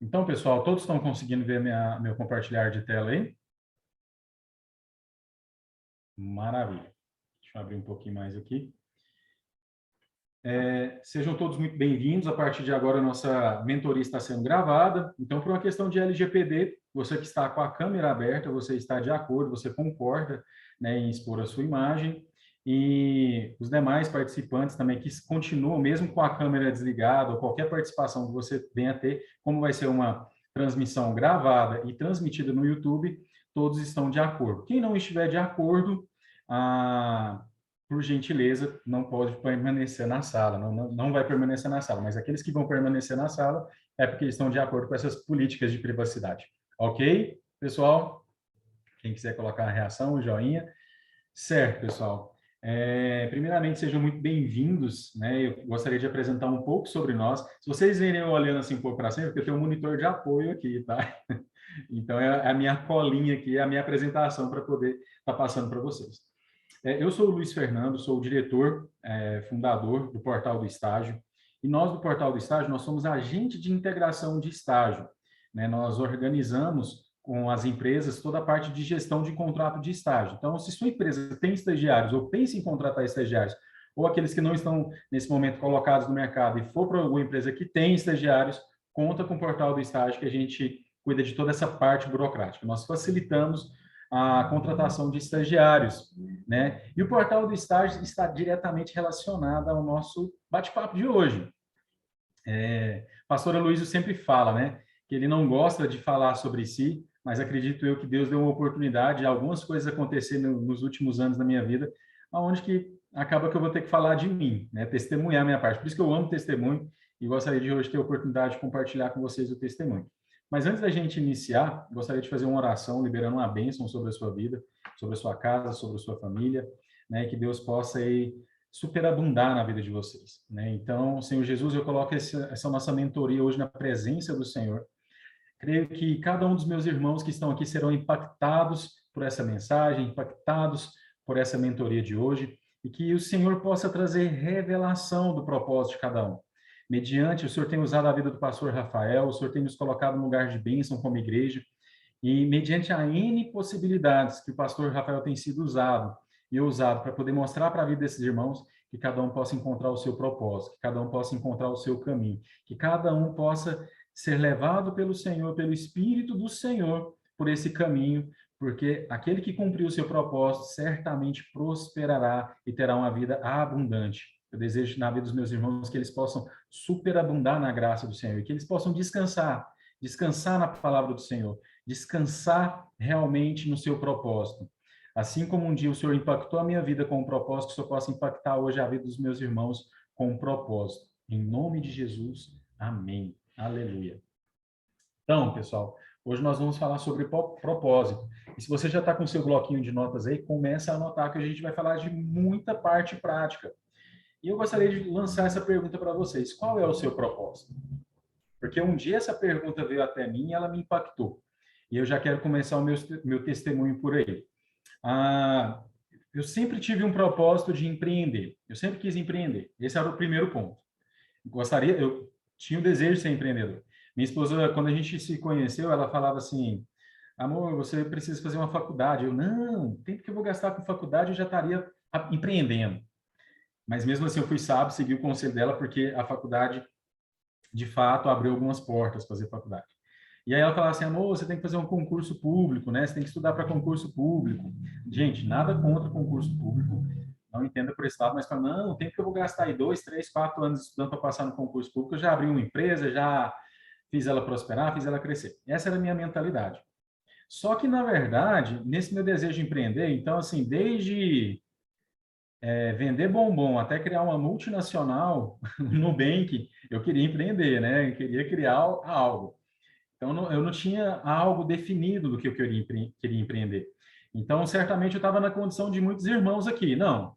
Então, pessoal, todos estão conseguindo ver meu compartilhar de tela aí? Maravilha. Deixa eu abrir um pouquinho mais aqui. Sejam todos muito bem-vindos. A partir de agora, a nossa mentoria está sendo gravada. Então, por uma questão de LGPD, você que está com a câmera aberta, você está de acordo, você concorda, né, em expor a sua imagem. E os demais participantes também que continuam, mesmo com a câmera desligada, ou qualquer participação que você venha a ter, como vai ser uma transmissão gravada e transmitida no YouTube, todos estão de acordo. Quem não estiver de acordo, por gentileza, não pode permanecer na sala, não vai permanecer na sala, mas aqueles que vão permanecer na sala é porque estão de acordo com essas políticas de privacidade. Ok? Pessoal, quem quiser colocar a reação, o joinha. Certo, pessoal. Primeiramente, sejam muito bem-vindos, né? Eu gostaria de apresentar um pouco sobre nós. Se vocês verem eu olhando assim um pouco para cima, porque eu tenho um monitor de apoio aqui, tá? Então, é a minha colinha aqui, é a minha apresentação para poder estar passando para vocês. Eu sou o Luiz Fernando, sou o diretor, fundador do Portal do Estágio. E nós, do Portal do Estágio, nós somos agente de integração de estágio, né? Nós organizamos com as empresas toda a parte de gestão de contrato de estágio. Então, se sua empresa tem estagiários ou pensa em contratar estagiários, ou aqueles que não estão, nesse momento, colocados no mercado e for para alguma empresa que tem estagiários, conta com o Portal do Estágio, que a gente cuida de toda essa parte burocrática. Nós facilitamos a contratação de estagiários, né? E o Portal do Estágio está diretamente relacionado ao nosso bate-papo de hoje. Pastor Aloysio sempre fala, né, que ele não gosta de falar sobre si, mas acredito eu que Deus deu uma oportunidade de algumas coisas acontecerem nos últimos anos da minha vida, aonde que acaba que eu vou ter que falar de mim, né, testemunhar a minha parte. Por isso que eu amo testemunho e gostaria de hoje ter a oportunidade de compartilhar com vocês o testemunho. Mas antes da gente iniciar, gostaria de fazer uma oração liberando uma bênção sobre a sua vida, sobre a sua casa, sobre a sua família, né, que Deus possa aí superabundar na vida de vocês, né? Então, Senhor Jesus, eu coloco essa nossa mentoria hoje na presença do Senhor. Creio que cada um dos meus irmãos que estão aqui serão impactados por essa mensagem, impactados por essa mentoria de hoje, e que o Senhor possa trazer revelação do propósito de cada um. Mediante, o Senhor tem usado a vida do pastor Rafael, o Senhor tem nos colocado num lugar de bênção como igreja, e mediante a N possibilidades que o pastor Rafael tem sido usado e usado para poder mostrar para a vida desses irmãos, que cada um possa encontrar o seu propósito, que cada um possa encontrar o seu caminho, que cada um possa ser levado pelo Senhor, pelo Espírito do Senhor, por esse caminho, porque aquele que cumpriu o seu propósito certamente prosperará e terá uma vida abundante. Eu desejo na vida dos meus irmãos que eles possam superabundar na graça do Senhor, e que eles possam descansar na palavra do Senhor, descansar realmente no seu propósito. Assim como um dia o Senhor impactou a minha vida com um propósito, que o Senhor possa impactar hoje a vida dos meus irmãos com um propósito. Em nome de Jesus, amém. Aleluia. Então, pessoal, hoje nós vamos falar sobre propósito. E se você já está com o seu bloquinho de notas aí, comece a anotar que a gente vai falar de muita parte prática. E eu gostaria de lançar essa pergunta para vocês. Qual é o seu propósito? Porque um dia essa pergunta veio até mim e ela me impactou. E eu já quero começar o meu testemunho por aí. Eu sempre tive um propósito de empreender. Eu sempre quis empreender. Esse era o primeiro ponto. Eu tinha o desejo de ser empreendedor. Minha esposa, quando a gente se conheceu, ela falava assim: amor, você precisa fazer uma faculdade. Eu, não, o tempo que eu vou gastar com faculdade, eu já estaria empreendendo. Mas mesmo assim, eu fui sábio, segui o conselho dela, porque a faculdade, de fato, abriu algumas portas para fazer faculdade. E aí ela falava assim, amor, você tem que fazer um concurso público, né? Você tem que estudar para concurso público. Gente, nada contra concurso público, não entenda por esse lado, mas fala, não, o tempo que eu vou gastar aí 2, 3, 4 anos estudando para passar no concurso público, eu já abri uma empresa, já fiz ela prosperar, fiz ela crescer. Essa era a minha mentalidade. Só que, na verdade, nesse meu desejo de empreender, então, assim, desde vender bombom até criar uma multinacional, no Nubank, eu queria empreender, né? Eu queria criar algo. Então, eu não tinha algo definido do que eu queria empreender. Então, certamente, eu estava na condição de muitos irmãos aqui. Não,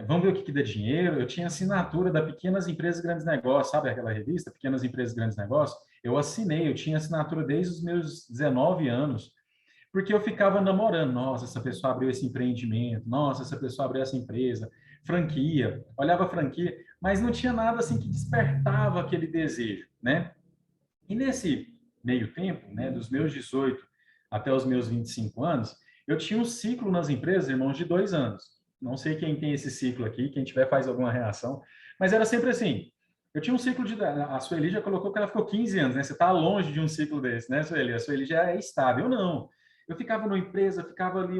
vamos ver o que dá dinheiro. Eu tinha assinatura da Pequenas Empresas Grandes Negócios, sabe aquela revista, Pequenas Empresas Grandes Negócios? Eu assinei, eu tinha assinatura desde os meus 19 anos, porque eu ficava namorando. Nossa, essa pessoa abriu esse empreendimento. Nossa, essa pessoa abriu essa empresa. Franquia. Olhava a franquia, mas não tinha nada assim que despertava aquele desejo, né? E nesse meio tempo, né, dos meus 18 até os meus 25 anos, eu tinha um ciclo nas empresas, irmãos, de 2 anos. Não sei quem tem esse ciclo aqui, quem tiver faz alguma reação, mas era sempre assim. Eu tinha um ciclo de... A Sueli já colocou que ela ficou 15 anos, né? Você está longe de um ciclo desse, né, Sueli? A Sueli já é estável. Eu não. Eu ficava numa empresa, ficava ali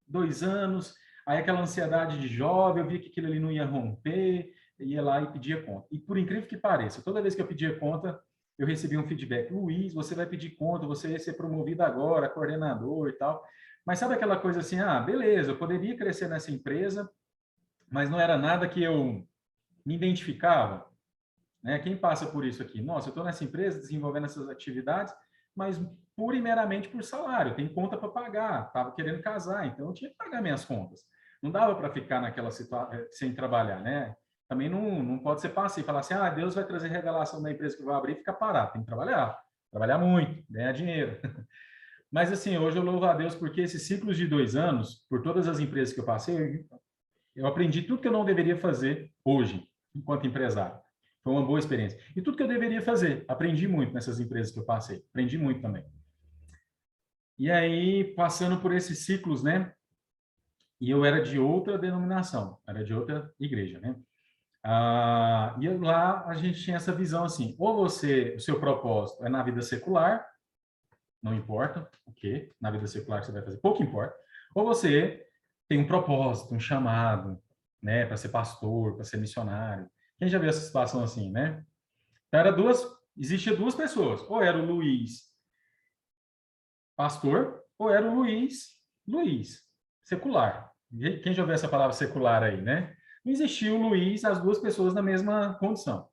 2 anos, aí aquela ansiedade de jovem, eu via que aquilo ali não ia romper, ia lá e pedia conta. E por incrível que pareça, toda vez que eu pedia conta, eu recebi um feedback: Luiz, você vai pedir conta, você vai ser promovido agora, coordenador e tal. Mas sabe aquela coisa assim, beleza, eu poderia crescer nessa empresa, mas não era nada que eu me identificava, né? Quem passa por isso aqui? Nossa, eu estou nessa empresa desenvolvendo essas atividades, mas pura e meramente por salário, tem conta para pagar, estava querendo casar, então eu tinha que pagar minhas contas. Não dava para ficar naquela situação sem trabalhar, né? Também não pode ser passivo, falar assim, Deus vai trazer revelação da empresa que vai abrir e ficar parado. Tem que trabalhar muito, ganhar dinheiro. Mas assim, hoje eu louvo a Deus porque esses ciclos de 2 anos, por todas as empresas que eu passei, eu aprendi tudo que eu não deveria fazer hoje, enquanto empresário. Foi uma boa experiência. E tudo que eu deveria fazer, aprendi muito nessas empresas que eu passei. Aprendi muito também. E aí, passando por esses ciclos, né? E eu era de outra denominação, era de outra igreja, né? E lá a gente tinha essa visão assim: ou você, o seu propósito é na vida secular, não importa o que, na vida secular que você vai fazer, pouco importa, ou você tem um propósito, um chamado, né, para ser pastor, para ser missionário. Quem já viu essa situação assim, né? Então, existia duas pessoas, ou era o Luiz pastor, ou era o Luiz secular. Quem já viu essa palavra secular aí, né? Não existia o Luiz, as duas pessoas na mesma condição.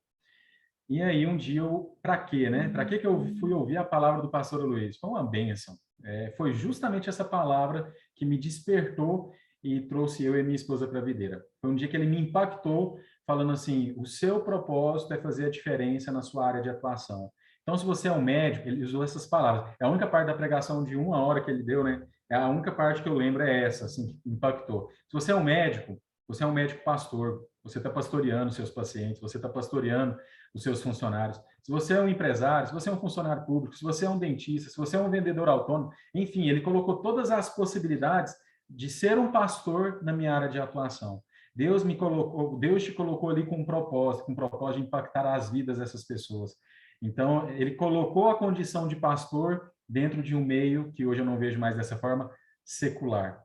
E aí, um dia, para quê, né? Para que eu fui ouvir a palavra do pastor Luiz? Foi uma bênção. Foi justamente essa palavra que me despertou e trouxe eu e minha esposa para a videira. Foi um dia que ele me impactou, falando assim: o seu propósito é fazer a diferença na sua área de atuação. Então, se você é um médico, ele usou essas palavras. É a única parte da pregação de 1 hora que ele deu, né? É a única parte que eu lembro é essa, assim, que impactou. Se você é um médico, você é um médico pastor, você está pastoreando seus pacientes, você está pastoreando os seus funcionários. Se você é um empresário, se você é um funcionário público, se você é um dentista, se você é um vendedor autônomo, enfim, ele colocou todas as possibilidades de ser um pastor na minha área de atuação. Deus te colocou ali com um propósito de impactar as vidas dessas pessoas. Então, ele colocou a condição de pastor dentro de um meio que hoje eu não vejo mais dessa forma, secular.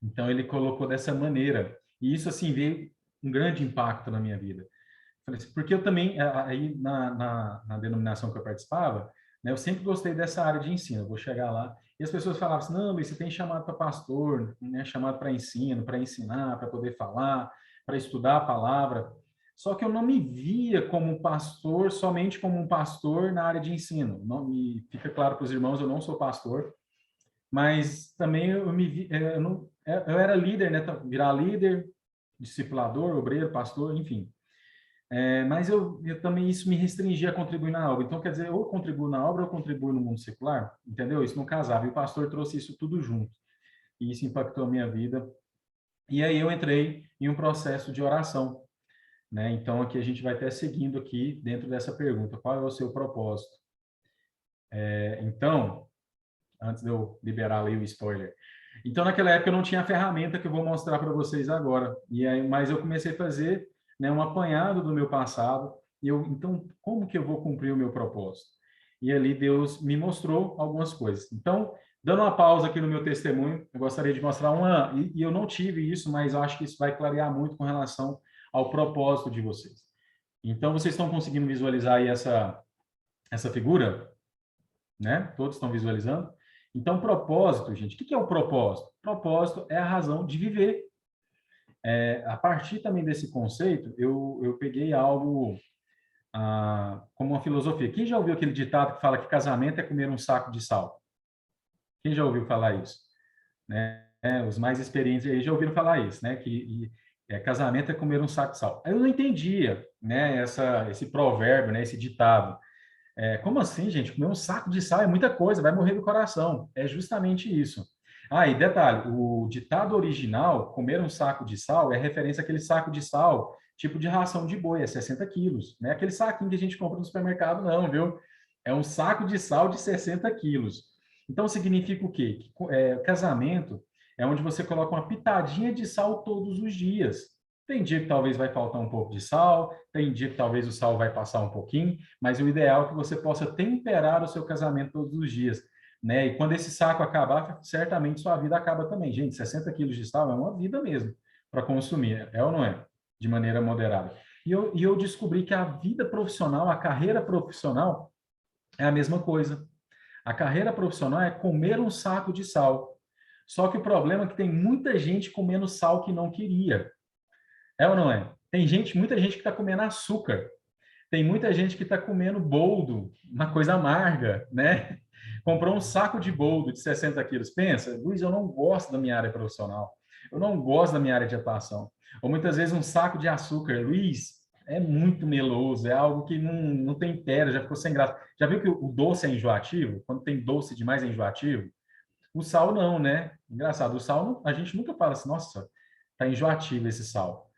Então, ele colocou dessa maneira. E isso, assim, veio um grande impacto na minha vida. Porque eu também, aí na denominação que eu participava, né, eu sempre gostei dessa área de ensino. Eu vou chegar lá e as pessoas falavam assim: não, Luiz, você tem chamado para pastor, né, chamado para ensino, para ensinar, para poder falar, para estudar a palavra. Só que eu não me via como pastor, somente como um pastor na área de ensino. Não, me fica claro para os irmãos, eu não sou pastor, mas também eu me vi, eu era líder, né? Virar líder, discipulador, obreiro, pastor, enfim. Mas eu também isso me restringia a contribuir na obra. Então, quer dizer, ou eu contribuo na obra ou eu contribuo no mundo secular, entendeu? Isso não casava. E o pastor trouxe isso tudo junto. E isso impactou a minha vida. E aí eu entrei em um processo de oração, né? Então, aqui a gente vai até seguindo aqui dentro dessa pergunta: qual é o seu propósito? Então, antes de eu liberar ali o spoiler. Então, naquela época eu não tinha a ferramenta que eu vou mostrar para vocês agora. Mas eu comecei a fazer, né, um apanhado do meu passado. Então, como que eu vou cumprir o meu propósito? E ali Deus me mostrou algumas coisas. Então, dando uma pausa aqui no meu testemunho, eu gostaria de mostrar e eu não tive isso, mas eu acho que isso vai clarear muito com relação ao propósito de vocês. Então, vocês estão conseguindo visualizar aí essa figura, né? Todos estão visualizando? Então, propósito, gente, o que é o propósito? Propósito é a razão de viver. A partir também desse conceito, eu peguei algo como uma filosofia. Quem já ouviu aquele ditado que fala que casamento é comer um saco de sal? Quem já ouviu falar isso? Né? Os mais experientes aí já ouviram falar isso, né? Casamento é comer um saco de sal. Eu não entendia, né? Esse provérbio, né? Esse ditado. Como assim, gente? Comer um saco de sal é muita coisa, vai morrer do coração. É justamente isso. E detalhe, o ditado original, comer um saco de sal, é referência àquele saco de sal, tipo de ração de boi, é 60 quilos. Não é aquele saquinho que a gente compra no supermercado, não, viu? É um saco de sal de 60 quilos. Então, significa o quê? Que, casamento é onde você coloca uma pitadinha de sal todos os dias. Tem dia que talvez vai faltar um pouco de sal, tem dia que talvez o sal vai passar um pouquinho, mas o ideal é que você possa temperar o seu casamento todos os dias, né? E quando esse saco acabar, certamente sua vida acaba também. Gente, 60 quilos de sal é uma vida mesmo para consumir, é ou não é? De maneira moderada. E eu descobri que a vida profissional, a carreira profissional, é a mesma coisa. A carreira profissional é comer um saco de sal. Só que o problema é que tem muita gente comendo sal que não queria. É ou não é? Tem gente, muita gente que está comendo açúcar. Tem muita gente que está comendo boldo, uma coisa amarga, né? Comprou um saco de boldo de 60 quilos. Pensa, Luiz, eu não gosto da minha área profissional. Eu não gosto da minha área de atuação. Ou muitas vezes um saco de açúcar. Luiz, é muito meloso, é algo que não tempera, já ficou sem graça. Já viu que o doce é enjoativo? Quando tem doce demais é enjoativo? O sal não, né? Engraçado, o sal a gente nunca fala assim, nossa, tá enjoativo esse sal.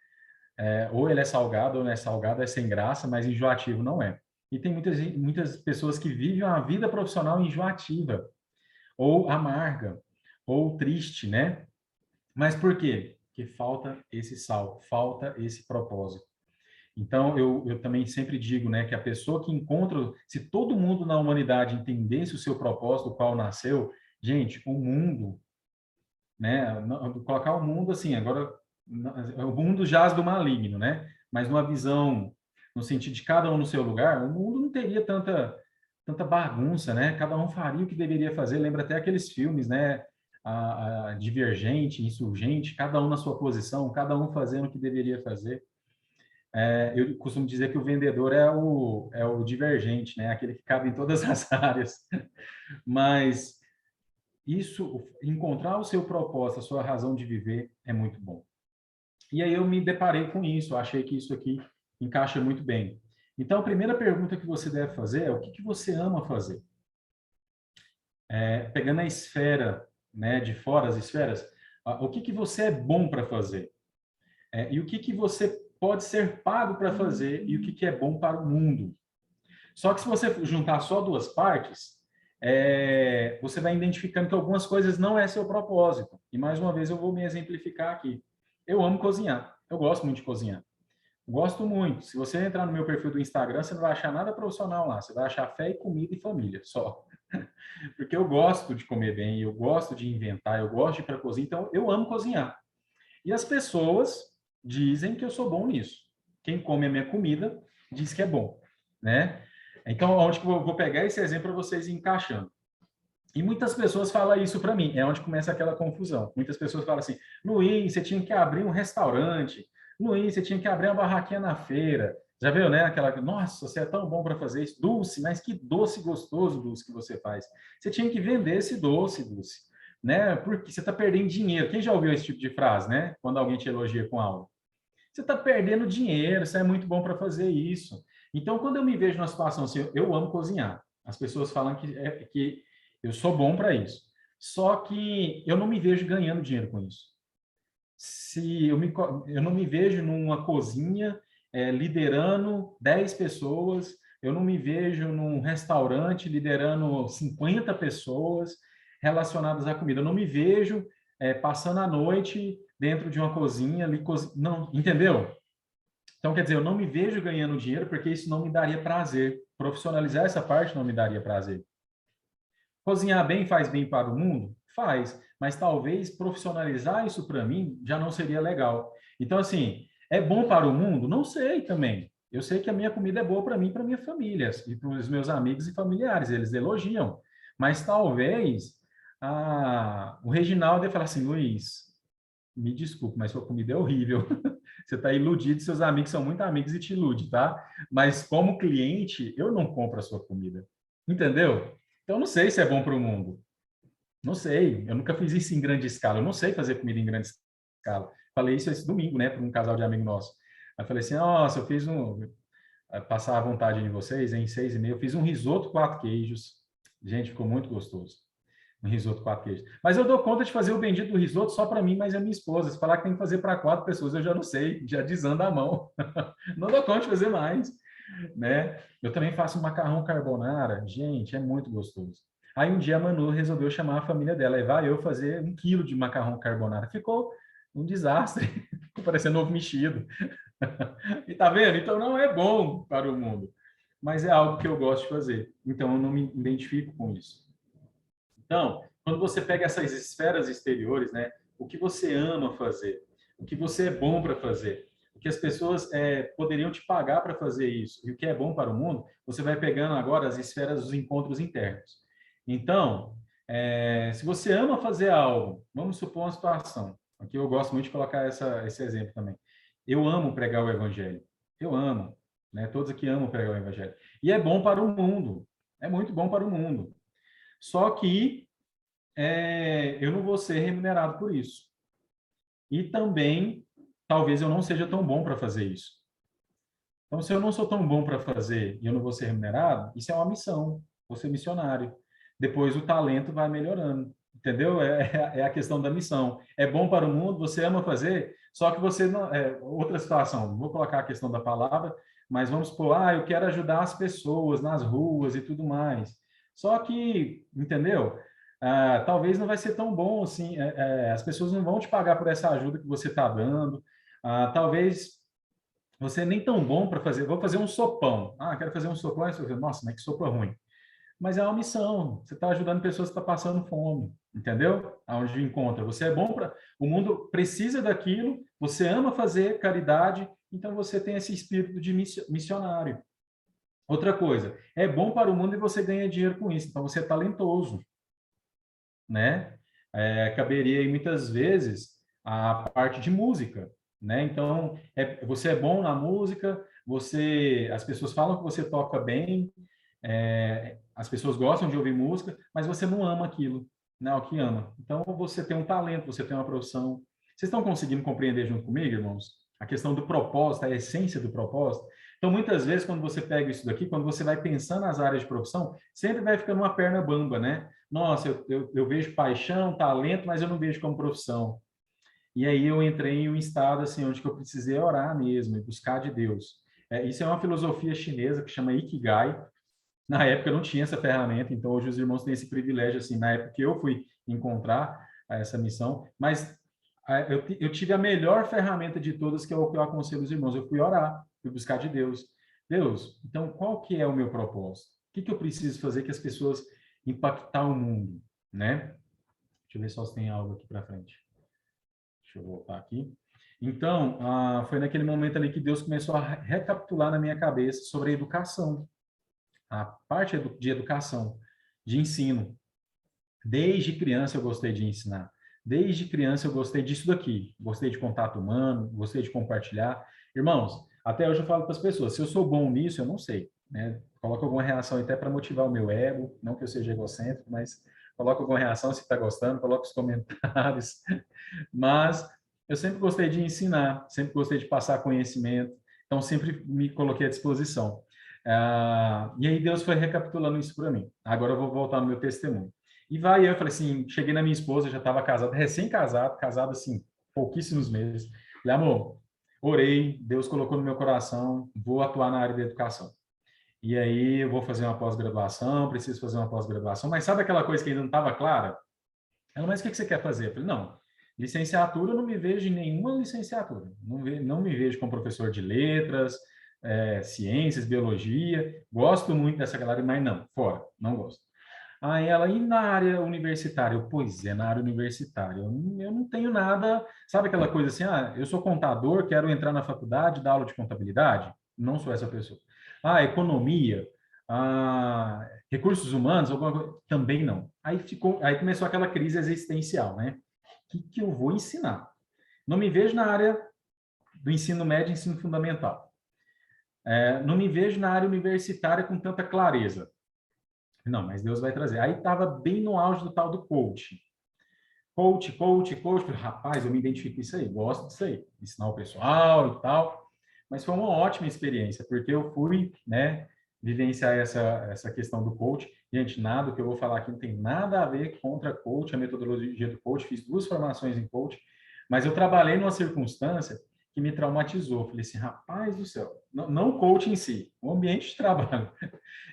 Ou ele é salgado ou não é salgado, é sem graça, mas enjoativo não é. E tem muitas pessoas que vivem uma vida profissional enjoativa, ou amarga, ou triste, né? Mas por quê? Porque falta esse sal, falta esse propósito. Então, eu também sempre digo, né, que a pessoa que encontra, se todo mundo na humanidade entendesse o seu propósito, do qual nasceu, gente, o mundo, né, colocar o mundo assim, agora, o mundo jaz do maligno, né, mas numa visão, no sentido de cada um no seu lugar, o mundo não teria tanta bagunça, né, cada um faria o que deveria fazer, lembra até aqueles filmes, né, a Divergente, Insurgente, cada um na sua posição, cada um fazendo o que deveria fazer. Eu costumo dizer que o vendedor é o divergente, né? Aquele que cabe em todas as áreas. Mas isso, encontrar o seu propósito, a sua razão de viver é muito bom. E aí eu me deparei com isso, achei que isso aqui encaixa muito bem. Então, a primeira pergunta que você deve fazer é o que você ama fazer? Pegando a esfera, né, de fora, as esferas, o que você é bom para fazer? E o que você pode ser pago para fazer e o que é bom para o mundo. Só que se você juntar só duas partes, você vai identificando que algumas coisas não é seu propósito. E mais uma vez eu vou me exemplificar aqui. Eu amo cozinhar. Eu gosto muito de cozinhar. Gosto muito. Se você entrar no meu perfil do Instagram, você não vai achar nada profissional lá. Você vai achar fé e comida e família, só. Porque eu gosto de comer bem, eu gosto de inventar, eu gosto de ir para a cozinha. Então, eu amo cozinhar. E as pessoas dizem que eu sou bom nisso. Quem come a minha comida diz que é bom, né? Então, onde que eu vou pegar esse exemplo para vocês encaixando? E muitas pessoas falam isso para mim, é onde começa aquela confusão. Muitas pessoas falam assim: Luiz, você tinha que abrir um restaurante. Luiz, você tinha que abrir uma barraquinha na feira. Já viu, né? Aquela, nossa, você é tão bom para fazer isso. Dulce, mas que doce gostoso, Dulce, que você faz. Você tinha que vender esse doce, Dulce, né? Porque você está perdendo dinheiro. Quem já ouviu esse tipo de frase, né? Quando alguém te elogia com algo. Você está perdendo dinheiro, você é muito bom para fazer isso. Então, quando eu me vejo numa situação assim, eu amo cozinhar. As pessoas falam que eu sou bom para isso. Só que eu não me vejo ganhando dinheiro com isso. Eu não me vejo numa cozinha liderando 10 pessoas, eu não me vejo num restaurante liderando 50 pessoas relacionadas à comida. Eu não me vejo passando a noite dentro de uma cozinha ali, não, entendeu? Então, quer dizer, eu não me vejo ganhando dinheiro porque isso não me daria prazer. Profissionalizar essa parte não me daria prazer. Cozinhar bem faz bem para o mundo? Faz, mas talvez profissionalizar isso para mim já não seria legal. Então, assim, é bom para o mundo? Não sei também. Eu sei que a minha comida é boa para mim e para minha família, e para os meus amigos e familiares, eles elogiam. Mas talvez o Reginaldo ia falar assim: Luiz, me desculpe, mas sua comida é horrível. Você está iludido, seus amigos são muito amigos e te ilude, tá? Mas como cliente, eu não compro a sua comida. Entendeu? Então, não sei se é bom para o mundo. Não sei. Eu nunca fiz isso em grande escala. Eu não sei fazer comida em grande escala. Falei isso esse domingo, né, para um casal de amigo nosso. Aí falei assim: nossa, eu fiz passar a vontade em vocês, em 6,5. Eu fiz um risoto 4 queijos. Gente, ficou muito gostoso. Um risoto 4 queijos. Mas eu dou conta de fazer o bendito do risoto só para mim, mas a minha esposa. Se falar que tem que fazer para 4 pessoas, eu já não sei. Já desanda a mão. Não dou conta de fazer mais. né? Eu também faço macarrão carbonara. Gente, é muito gostoso. Aí um dia a Manu resolveu chamar a família dela e vai eu fazer 1 quilo de macarrão carbonara. Ficou um desastre, ficou parecendo ovo mexido. E tá vendo? Então não é bom para o mundo, mas é algo que eu gosto de fazer. Então eu não me identifico com isso. Então, quando você pega essas esferas exteriores, né, o que você ama fazer, o que você é bom para fazer, o que as pessoas poderiam te pagar para fazer isso, e o que é bom para o mundo, você vai pegando agora as esferas dos encontros internos. Então, se você ama fazer algo, vamos supor uma situação, aqui eu gosto muito de colocar esse exemplo também. Eu amo pregar o evangelho. Eu amo, né? Todos aqui amam pregar o evangelho. E é bom para o mundo. É muito bom para o mundo. Só que eu não vou ser remunerado por isso. E também, talvez eu não seja tão bom para fazer isso. Então, se eu não sou tão bom para fazer e eu não vou ser remunerado, isso é uma missão, vou ser missionário. Depois o talento vai melhorando, entendeu? É a questão da missão. É bom para o mundo, você ama fazer, só que você não. Outra situação, vou colocar a questão da palavra, mas vamos supor, eu quero ajudar as pessoas nas ruas e tudo mais. Só que, entendeu? Talvez não vai ser tão bom assim, as pessoas não vão te pagar por essa ajuda que você está dando. Talvez você é nem tão bom para fazer. Vou fazer um sopão. Quero fazer um sopão. Aí você fala, nossa, mas que sopa ruim. Mas é uma missão. Você está ajudando pessoas que estão passando fome. Entendeu? Aonde encontra. Você é bom para. O mundo precisa daquilo. Você ama fazer caridade. Então você tem esse espírito de missionário. Outra coisa. É bom para o mundo e você ganha dinheiro com isso. Então você é talentoso. Né? Caberia aí muitas vezes a parte de música, né? Então, você é bom na música, as pessoas falam que você toca bem, as pessoas gostam de ouvir música, mas você não ama aquilo, né? O que ama. Então, você tem um talento, você tem uma profissão. Vocês estão conseguindo compreender junto comigo, irmãos? A questão do propósito, a essência do propósito. Então, muitas vezes, quando você pega isso daqui, quando você vai pensando nas áreas de profissão, sempre vai ficando uma perna bamba, né? Nossa, eu vejo paixão, talento, mas eu não vejo como profissão. E aí eu entrei em um estado assim, onde que eu precisei orar mesmo e buscar de Deus. Isso é uma filosofia chinesa que chama Ikigai. Na época eu não tinha essa ferramenta, então hoje os irmãos têm esse privilégio, assim, na época que eu fui encontrar essa missão, mas eu tive a melhor ferramenta de todas, que é o que eu aconselho os irmãos. Eu fui orar, fui buscar de Deus. Deus, então qual que é o meu propósito? O que que eu preciso fazer que as pessoas impactar o mundo, né? Deixa eu ver só se tem algo aqui para frente. Deixa eu voltar aqui. Então, foi naquele momento ali que Deus começou a recapitular na minha cabeça sobre a educação, a parte de educação, de ensino. Desde criança eu gostei de ensinar. Desde criança eu gostei disso daqui. Gostei de contato humano, gostei de compartilhar. Irmãos, até hoje eu falo para as pessoas, se eu sou bom nisso, eu não sei, né? Coloca alguma reação até para motivar o meu ego, não que eu seja egocêntrico, mas coloca alguma reação se está gostando, coloca os comentários. Mas eu sempre gostei de ensinar, sempre gostei de passar conhecimento, então sempre me coloquei à disposição. E aí Deus foi recapitulando isso para mim. Agora eu vou voltar no meu testemunho. E eu falei assim, cheguei na minha esposa, já estava casado, recém-casado, casado assim, pouquíssimos meses. Falei, amor, orei, Deus colocou no meu coração, vou atuar na área da educação. E aí eu vou fazer uma pós-graduação, preciso fazer uma pós-graduação, mas sabe aquela coisa que ainda não estava clara? Ela, mas o que você quer fazer? Eu falei, não, licenciatura eu não me vejo em nenhuma licenciatura. Não me vejo como professor de letras, ciências, biologia. Gosto muito dessa galera, mas não, fora, não gosto. Aí ela, e na área universitária? Pois é, na área universitária. Eu não tenho nada, sabe aquela coisa assim, eu sou contador, quero entrar na faculdade, dar aula de contabilidade? Não sou essa pessoa. Economia, recursos humanos, alguma coisa? Também não. Aí começou aquela crise existencial, né? O que eu vou ensinar? Não me vejo na área do ensino médio e ensino fundamental. Não me vejo na área universitária com tanta clareza. Não, mas Deus vai trazer. Aí estava bem no auge do tal do coach. Coach. Rapaz, eu me identifico com isso aí, gosto disso aí, ensinar o pessoal e tal. Mas foi uma ótima experiência, porque eu fui, né, vivenciar essa questão do coach. Gente, nada que eu vou falar aqui não tem nada a ver contra coach, a metodologia do coach. Fiz 2 formações em coach, mas eu trabalhei numa circunstância que me traumatizou. Falei assim, rapaz do céu, não o coach em si, o ambiente de trabalho.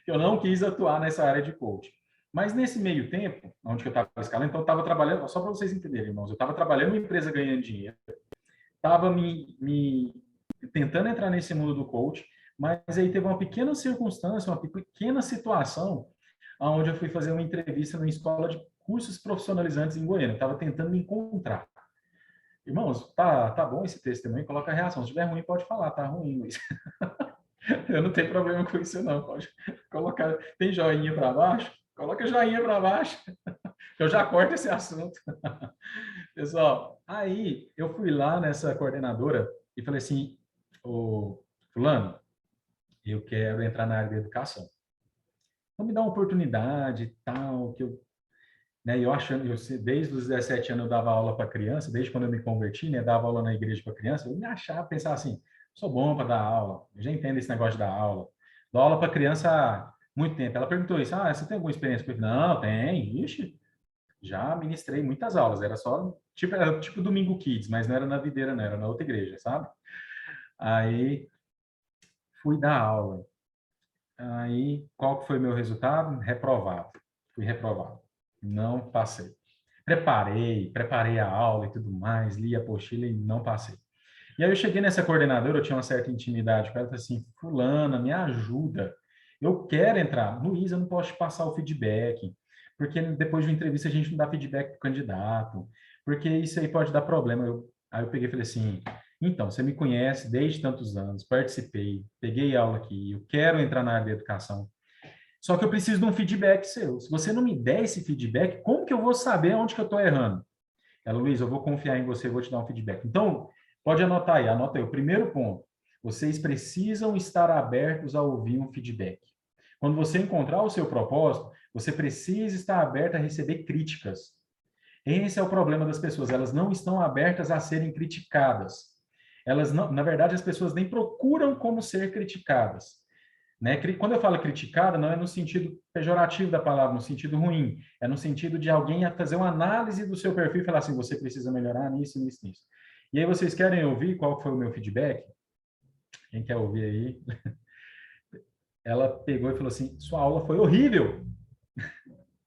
Eu não quis atuar nessa área de coach. Mas nesse meio tempo, onde eu estava escalando, então eu estava trabalhando, só para vocês entenderem, irmãos, eu estava trabalhando em uma empresa ganhando dinheiro, estava me tentando entrar nesse mundo do coach, mas aí teve uma pequena circunstância, uma pequena situação, onde eu fui fazer uma entrevista numa escola de cursos profissionalizantes em Goiânia. Eu estava tentando me encontrar. Irmãos, tá bom esse testemunho? Coloca a reação. Se estiver ruim, pode falar, tá ruim, Luiz. Eu não tenho problema com isso, não. Pode colocar. Tem joinha para baixo? Coloca joinha para baixo. Eu já corto esse assunto. Pessoal, aí eu fui lá nessa coordenadora e falei assim, ô, fulano, eu quero entrar na área da educação. Então me dá uma oportunidade e tal, que eu, né, eu achando, desde os 17 anos eu dava aula para criança, desde quando eu me converti, né, dava aula na igreja para criança, eu me achava, pensava assim, sou bom para dar aula, eu já entendo esse negócio de dar aula. Dou aula para criança há muito tempo. Ela perguntou isso, você tem alguma experiência com isso? Não, tem, ixi, já ministrei muitas aulas, era tipo Domingo Kids, mas não era na videira, não, era na outra igreja, sabe? Aí fui dar aula. Aí qual que foi meu resultado? Reprovado. Fui reprovado. Não passei. Preparei a aula e tudo mais, li a apostila e não passei. E aí eu cheguei nessa coordenadora, eu tinha uma certa intimidade com ela, falei assim, fulana, me ajuda. Eu quero entrar. Luiz, eu não posso te passar o feedback, porque depois de uma entrevista a gente não dá feedback para o candidato, porque isso aí pode dar problema. Aí eu peguei e falei assim, então, você me conhece desde tantos anos, participei, peguei aula aqui, eu quero entrar na área da educação, só que eu preciso de um feedback seu. Se você não me der esse feedback, como que eu vou saber onde que eu estou errando? Ela, Luiz, eu vou confiar em você, vou te dar um feedback. Então, pode anotar aí, anota aí. O primeiro ponto, vocês precisam estar abertos a ouvir um feedback. Quando você encontrar o seu propósito, você precisa estar aberto a receber críticas. Esse é o problema das pessoas, elas não estão abertas a serem criticadas. Elas não, na verdade, as pessoas nem procuram como ser criticadas. Né? Quando eu falo criticada, não é no sentido pejorativo da palavra, no sentido ruim. É no sentido de alguém fazer uma análise do seu perfil e falar assim, você precisa melhorar nisso, nisso, nisso. E aí vocês querem ouvir qual foi o meu feedback? Quem quer ouvir aí? Ela pegou e falou assim, sua aula foi horrível.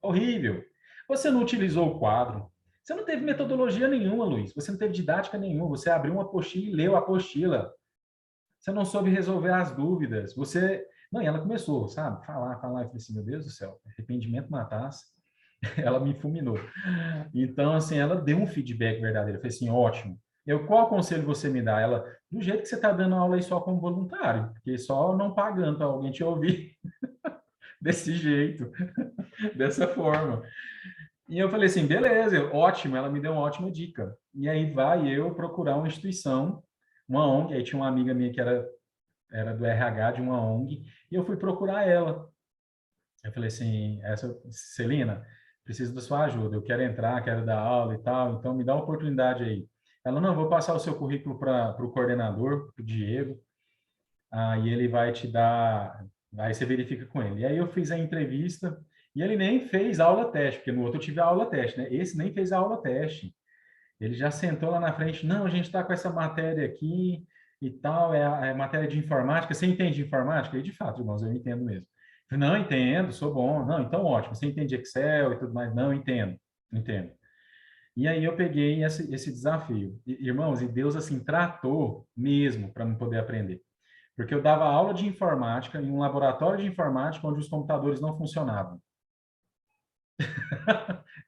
Horrível. Você não utilizou o quadro. Você não teve metodologia nenhuma, Luiz. Você não teve didática nenhuma. Você abriu uma apostila e leu a apostila. Você não soube resolver as dúvidas. Você... Não, e ela começou, sabe? Falar. Eu falei assim, meu Deus do céu, arrependimento matasse. Ela me fulminou. Então, assim, ela deu um feedback verdadeiro. Eu falei assim, ótimo. Qual conselho você me dá? Ela, do jeito que você está dando aula aí só como voluntário, porque só não pagando para alguém te ouvir desse jeito, dessa forma. E eu falei assim, beleza, ótimo, ela me deu uma ótima dica. E aí vai eu procurar uma instituição, uma ONG, aí tinha uma amiga minha que era do RH de uma ONG, e eu fui procurar ela. Eu falei assim, Celina, preciso da sua ajuda, eu quero entrar, quero dar aula e tal, então me dá uma oportunidade aí. Ela, não, vou passar o seu currículo para o coordenador, para o Diego, e ele vai te dar, aí você verifica com ele. E aí eu fiz a entrevista, e ele nem fez aula teste, porque no outro eu tive a aula teste, né? Esse nem fez a aula teste. Ele já sentou lá na frente, não, a gente está com essa matéria aqui e tal, é a matéria de informática. Você entende de informática? E de fato, irmãos, eu entendo mesmo. Eu falei, não, entendo, sou bom. Não, então ótimo. Você entende Excel e tudo mais? Não, entendo, entendo. E aí eu peguei esse desafio. Irmãos, e Deus, assim, tratou mesmo para eu poder aprender. Porque eu dava aula de informática em um laboratório de informática onde os computadores não funcionavam.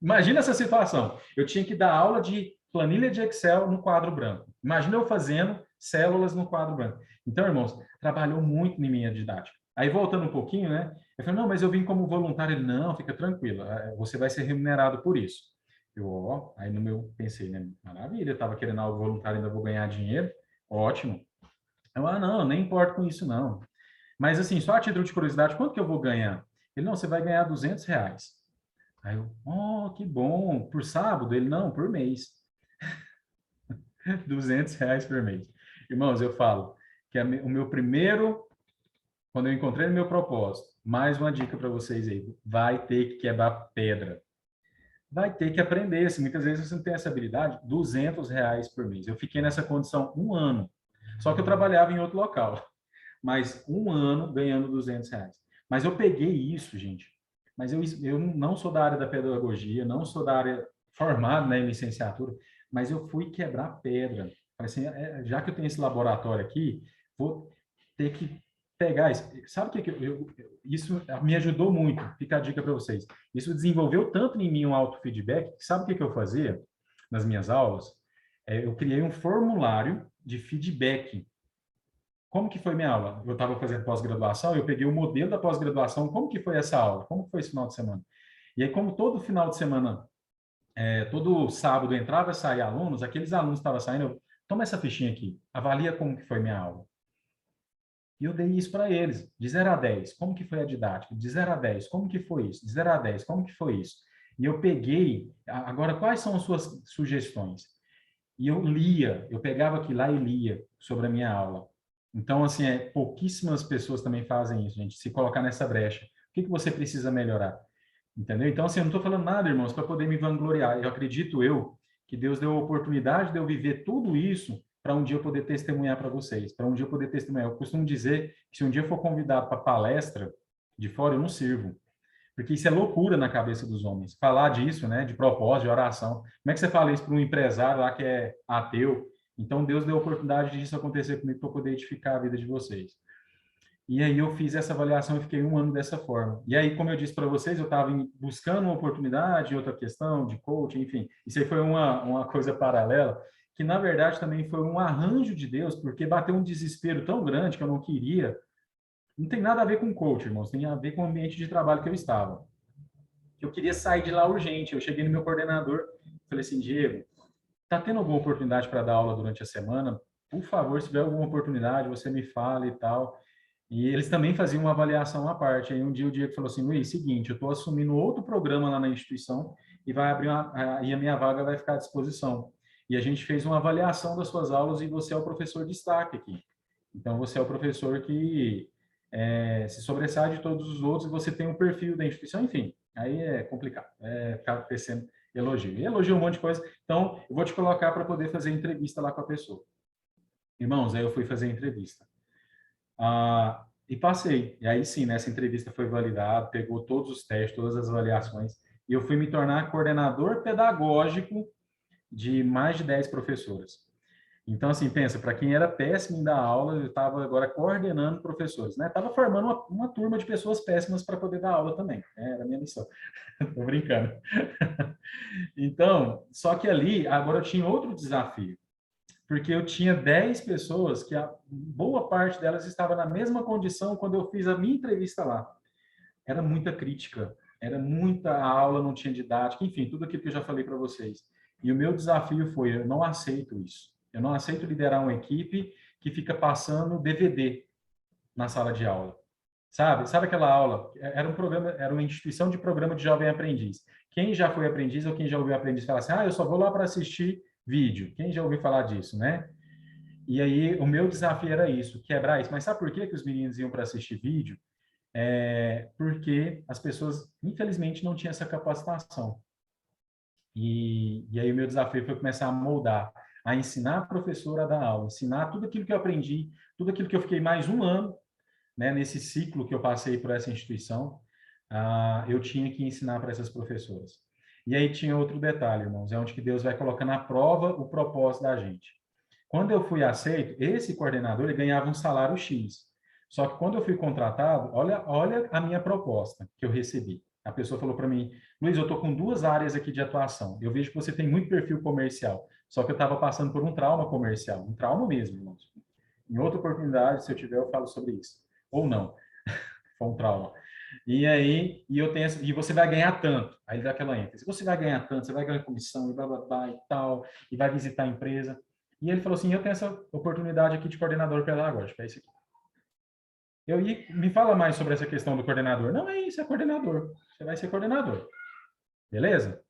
Imagina essa situação. Eu tinha que dar aula de planilha de Excel no quadro branco. Imagina eu fazendo células no quadro branco. Então, irmãos, trabalhou muito em minha didática. Aí, voltando um pouquinho, né? Eu falei, não, mas eu vim como voluntário. Ele, não, fica tranquilo, você vai ser remunerado por isso. Aí no meu, pensei, né? Maravilha, eu estava querendo algo voluntário, ainda vou ganhar dinheiro. Ótimo. Não, nem importo com isso, não. Mas, assim, só a título de curiosidade, quanto que eu vou ganhar? Ele, não, você vai ganhar R$ 200. Aí eu, que bom, por sábado? Ele, não, por mês. R$ 200 por mês. Irmãos, eu falo que o meu primeiro, quando eu encontrei o meu propósito, mais uma dica para vocês aí, vai ter que quebrar pedra. Vai ter que aprender. Se muitas vezes você não tem essa habilidade, R$ 200 por mês. Eu fiquei nessa condição um ano. Só que eu trabalhava em outro local. mas um ano ganhando R$ 200. Mas eu peguei isso, gente. Mas eu não sou da área da pedagogia, não sou da área formado, né, em licenciatura, mas eu fui quebrar pedra. Falei assim, já que eu tenho esse laboratório aqui, vou ter que pegar isso. Sabe o que, isso me ajudou muito? Fica a dica para vocês. Isso desenvolveu tanto em mim um auto-feedback, que sabe o que eu fazia nas minhas aulas? Eu criei um formulário de feedback. Como que foi minha aula? Eu estava fazendo pós-graduação, eu peguei o modelo da pós-graduação, como que foi essa aula? Como foi esse final de semana? E aí, como todo final de semana, todo sábado entrava e saía alunos, aqueles alunos que estavam saindo, toma essa fichinha aqui, avalia como que foi minha aula. E eu dei isso para eles, de 0 a 10, como que foi a didática? De 0 a 10, como que foi isso? De 0 a 10, como que foi isso? E eu peguei, agora, quais são as suas sugestões? E eu lia, eu pegava aqui lá e lia sobre a minha aula. Então, assim, pouquíssimas pessoas também fazem isso, gente, se colocar nessa brecha. O que que você precisa melhorar? Entendeu? Então, assim, eu não estou falando nada, irmãos, para poder me vangloriar. Eu acredito que Deus deu a oportunidade de eu viver tudo isso para um dia eu poder testemunhar para vocês, para um dia eu poder testemunhar. Eu costumo dizer que se um dia eu for convidado para palestra de fora, eu não sirvo. Porque isso é loucura na cabeça dos homens. Falar disso, né, de propósito, de oração. Como é que você fala isso para um empresário lá que é ateu? Então, Deus deu a oportunidade disso acontecer comigo para eu poder edificar a vida de vocês. E aí eu fiz essa avaliação e fiquei um ano dessa forma. E aí, como eu disse para vocês, eu estava buscando uma oportunidade, outra questão de coaching, enfim. Isso aí foi uma coisa paralela, que na verdade também foi um arranjo de Deus, porque bateu um desespero tão grande que eu não queria. Não tem nada a ver com coach, irmãos, tem a ver com o ambiente de trabalho que eu estava. Eu queria sair de lá urgente. Eu cheguei no meu coordenador, falei assim, Diego, tá tendo alguma oportunidade para dar aula durante a semana? Por favor, se tiver alguma oportunidade, você me fala e tal. E eles também faziam uma avaliação à parte. Aí um dia o Diego falou assim, Luiz, seguinte, eu estou assumindo outro programa lá na instituição e vai abrir e a minha vaga vai ficar à disposição. E a gente fez uma avaliação das suas aulas e você é o professor de destaque aqui. Então, você é o professor que se sobressai de todos os outros e você tem um perfil da instituição, enfim. Aí é complicado, ficar tecendo elogio. E elogio um monte de coisa. Então, eu vou te colocar para poder fazer entrevista lá com a pessoa. Irmãos, aí eu fui fazer a entrevista. E passei. E aí sim, nessa entrevista foi validado, pegou todos os testes, todas as avaliações, e eu fui me tornar coordenador pedagógico de mais de 10 professoras. Então, assim, pensa, para quem era péssimo em dar aula, eu estava agora coordenando professores, né? Estava formando uma turma de pessoas péssimas para poder dar aula também, né? Era a minha missão. Estou brincando. Então, só que ali, agora eu tinha outro desafio porque eu tinha 10 pessoas que a boa parte delas estava na mesma condição quando eu fiz a minha entrevista lá. Era muita crítica, era muita aula, não tinha didática, enfim, tudo aquilo que eu já falei para vocês. E o meu desafio foi, eu não aceito isso. Eu não aceito liderar uma equipe que fica passando DVD na sala de aula. Sabe aquela aula? Era um programa, era uma instituição de programa de jovem aprendiz. Quem já foi aprendiz ou quem já ouviu aprendiz falar assim: "Ah, eu só vou lá para assistir vídeo". Quem já ouviu falar disso, né? E aí o meu desafio era isso, quebrar isso. Mas sabe por que que os meninos iam para assistir vídeo? Porque as pessoas, infelizmente, não tinham essa capacitação. E aí o meu desafio foi começar a moldar, a ensinar a professora a dar aula, ensinar tudo aquilo que eu aprendi, tudo aquilo que eu fiquei mais um ano, né, nesse ciclo que eu passei por essa instituição, eu tinha que ensinar para essas professoras. E aí tinha outro detalhe, irmãos, é onde que Deus vai colocar na prova o propósito da gente. Quando eu fui aceito, esse coordenador ele ganhava um salário X. Só que quando eu fui contratado, olha a minha proposta que eu recebi. A pessoa falou para mim, Luiz, eu estou com 2 áreas aqui de atuação. Eu vejo que você tem muito perfil comercial. Só que eu estava passando por um trauma comercial, um trauma mesmo, irmãos. Em outra oportunidade, se eu tiver, eu falo sobre isso. Ou não. Foi um trauma. E aí, e você vai ganhar tanto. Aí ele dá aquela ênfase. Você vai ganhar tanto, você vai ganhar comissão, e blá, blá, blá, e tal, e vai visitar a empresa. E ele falou assim, eu tenho essa oportunidade aqui de coordenador pedagógico, é isso aqui. Me fala mais sobre essa questão do coordenador. Não é isso, é coordenador. Você vai ser coordenador. Beleza?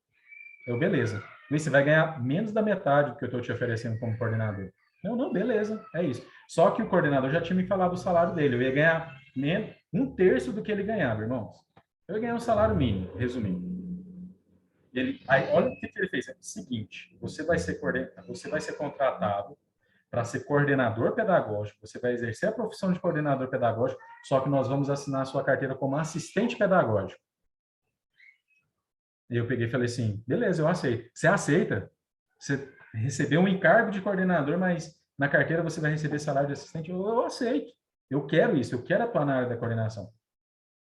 Beleza. Luiz, você vai ganhar menos da metade do que eu estou te oferecendo como coordenador. Não, beleza, é isso. Só que o coordenador já tinha me falado o salário dele. Eu ia ganhar menos, 1/3 do que ele ganhava, irmãos. Eu ia ganhar um salário mínimo, resumindo. Aí, olha o que ele fez. É o seguinte, você vai ser contratado para ser coordenador pedagógico, você vai exercer a profissão de coordenador pedagógico, só que nós vamos assinar a sua carteira como assistente pedagógico. E eu peguei e falei assim, beleza, eu aceito. Você aceita? Você recebeu um encargo de coordenador, mas na carteira você vai receber salário de assistente? Eu aceito. Eu quero isso, eu quero atuar na área da coordenação.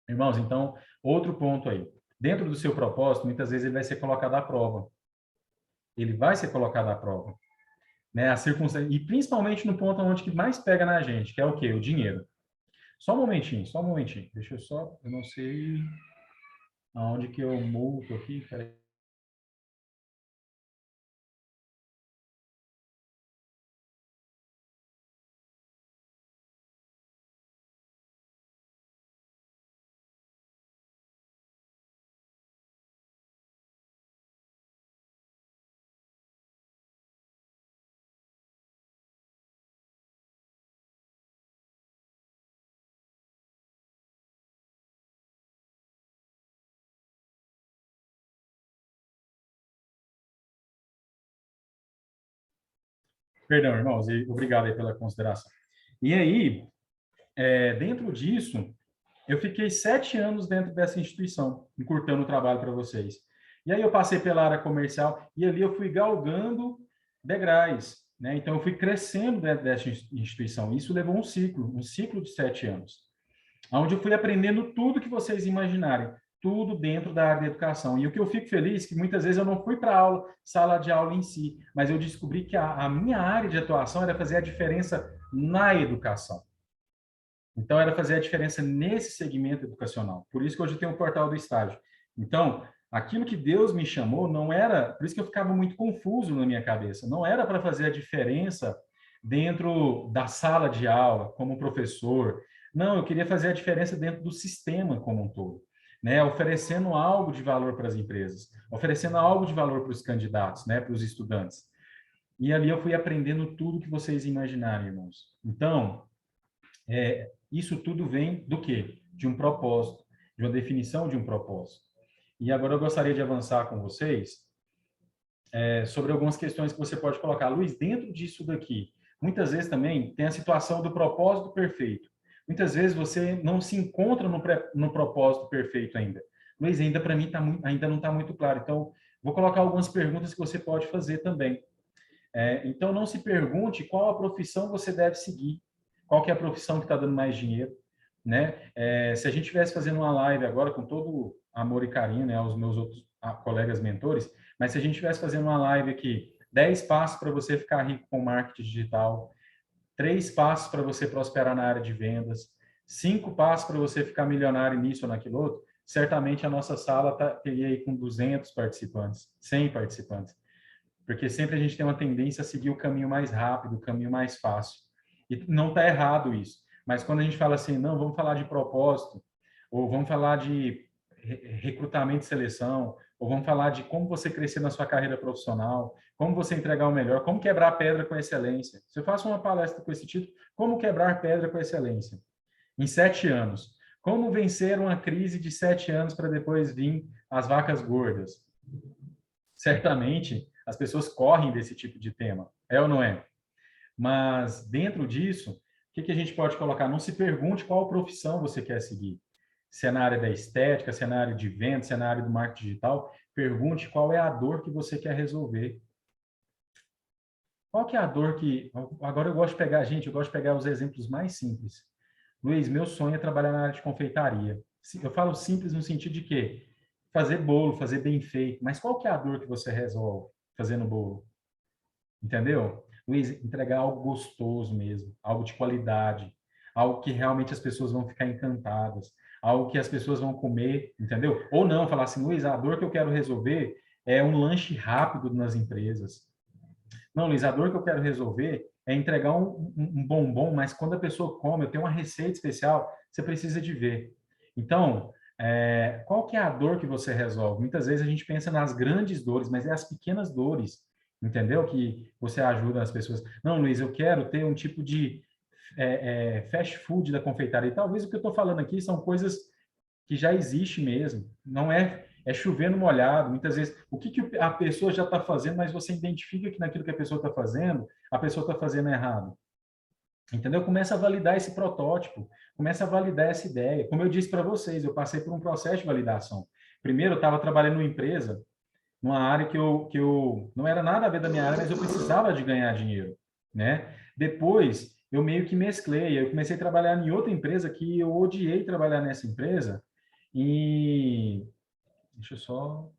Irmãos, então, outro ponto aí. Dentro do seu propósito, muitas vezes ele vai ser colocado à prova. Ele vai ser colocado à prova. Né? A circunstância, e principalmente no ponto onde que mais pega na gente, que é o quê? O dinheiro. Só um momentinho, só um momentinho. Deixa eu só, eu não sei aonde que eu multo aqui. Peraí. Perdão, irmãos, e obrigado aí pela consideração. E aí, dentro disso, eu fiquei 7 anos dentro dessa instituição, encurtando o trabalho para vocês. E aí eu passei pela área comercial e ali eu fui galgando degraus, né? Então eu fui crescendo dentro dessa instituição. Isso levou um ciclo de 7 anos, onde eu fui aprendendo tudo que vocês imaginarem, tudo dentro da área da educação. E o que eu fico feliz é que muitas vezes eu não fui para aula, sala de aula em si, mas eu descobri que a minha área de atuação era fazer a diferença na educação. Então, era fazer a diferença nesse segmento educacional. Por isso que hoje eu tenho o portal do estágio. Então, aquilo que Deus me chamou não era, por isso que eu ficava muito confuso na minha cabeça, não era para fazer a diferença dentro da sala de aula, como professor. Não, eu queria fazer a diferença dentro do sistema como um todo, né? Oferecendo algo de valor para as empresas, oferecendo algo de valor para os candidatos, né? Para os estudantes. E ali eu fui aprendendo tudo que vocês imaginarem, irmãos. Então, isso tudo vem do quê? De um propósito, de uma definição de um propósito. E agora eu gostaria de avançar com vocês sobre algumas questões que você pode colocar. Luiz, dentro disso daqui, muitas vezes também tem a situação do propósito perfeito. Muitas vezes você não se encontra no propósito perfeito ainda. Luiz, ainda para mim ainda não está muito claro. Então, vou colocar algumas perguntas que você pode fazer também. Então, não se pergunte qual a profissão você deve seguir, qual que é a profissão que está dando mais dinheiro, né? Se a gente estivesse fazendo uma live agora com todo amor e carinho, né, aos meus outros colegas mentores, mas se a gente estivesse fazendo uma live aqui, 10 passos para você ficar rico com marketing digital, 3 passos para você prosperar na área de vendas, 5 passos para você ficar milionário nisso ou naquilo outro, certamente a nossa sala teria aí com 200 participantes, 100 participantes. Porque sempre a gente tem uma tendência a seguir o caminho mais rápido, o caminho mais fácil. E não está errado isso. Mas quando a gente fala assim, não, vamos falar de propósito, ou vamos falar de recrutamento e seleção, ou vamos falar de como você crescer na sua carreira profissional, como você entregar o melhor, como quebrar pedra com excelência. Se eu faço uma palestra com esse título, como quebrar pedra com excelência, em 7 anos. Como vencer uma crise de 7 anos para depois vir as vacas gordas. Certamente, as pessoas correm desse tipo de tema, é ou não é? Mas, dentro disso, o que a gente pode colocar? Não se pergunte qual profissão você quer seguir. Se é na área da estética, se é na área de vendas, se é na área do marketing digital, pergunte qual é a dor que você quer resolver. Qual que é a dor que... Agora eu gosto de pegar, gente, eu gosto de pegar os exemplos mais simples. Luiz, meu sonho é trabalhar na área de confeitaria. Eu falo simples no sentido de quê? Fazer bolo, fazer bem feito. Mas qual que é a dor que você resolve fazendo bolo? Entendeu? Luiz, entregar algo gostoso mesmo, algo de qualidade, algo que realmente as pessoas vão ficar encantadas, algo que as pessoas vão comer, entendeu? Ou não, falar assim, Luiz, a dor que eu quero resolver é um lanche rápido nas empresas. Não, Luiz, a dor que eu quero resolver é entregar um bombom, mas quando a pessoa come, eu tenho uma receita especial, você precisa de ver. Então, qual que é a dor que você resolve? Muitas vezes a gente pensa nas grandes dores, mas é as pequenas dores, entendeu? Que você ajuda as pessoas. Não, Luiz, eu quero ter um tipo de fast food da confeitaria. E talvez o que eu estou falando aqui são coisas que já existe mesmo. Não é É chover no molhado. Muitas vezes, o que que a pessoa já está fazendo, mas você identifica que naquilo que a pessoa está fazendo, a pessoa está fazendo errado. Entendeu? Começa a validar esse protótipo, começa a validar essa ideia. Como eu disse para vocês, eu passei por um processo de validação. Primeiro, eu estava trabalhando numa empresa, numa área que eu não era nada a ver da minha área, mas eu precisava de ganhar dinheiro, né? Depois, eu meio que mesclei, eu comecei a trabalhar em outra empresa que eu odiei trabalhar nessa empresa e deixa eu só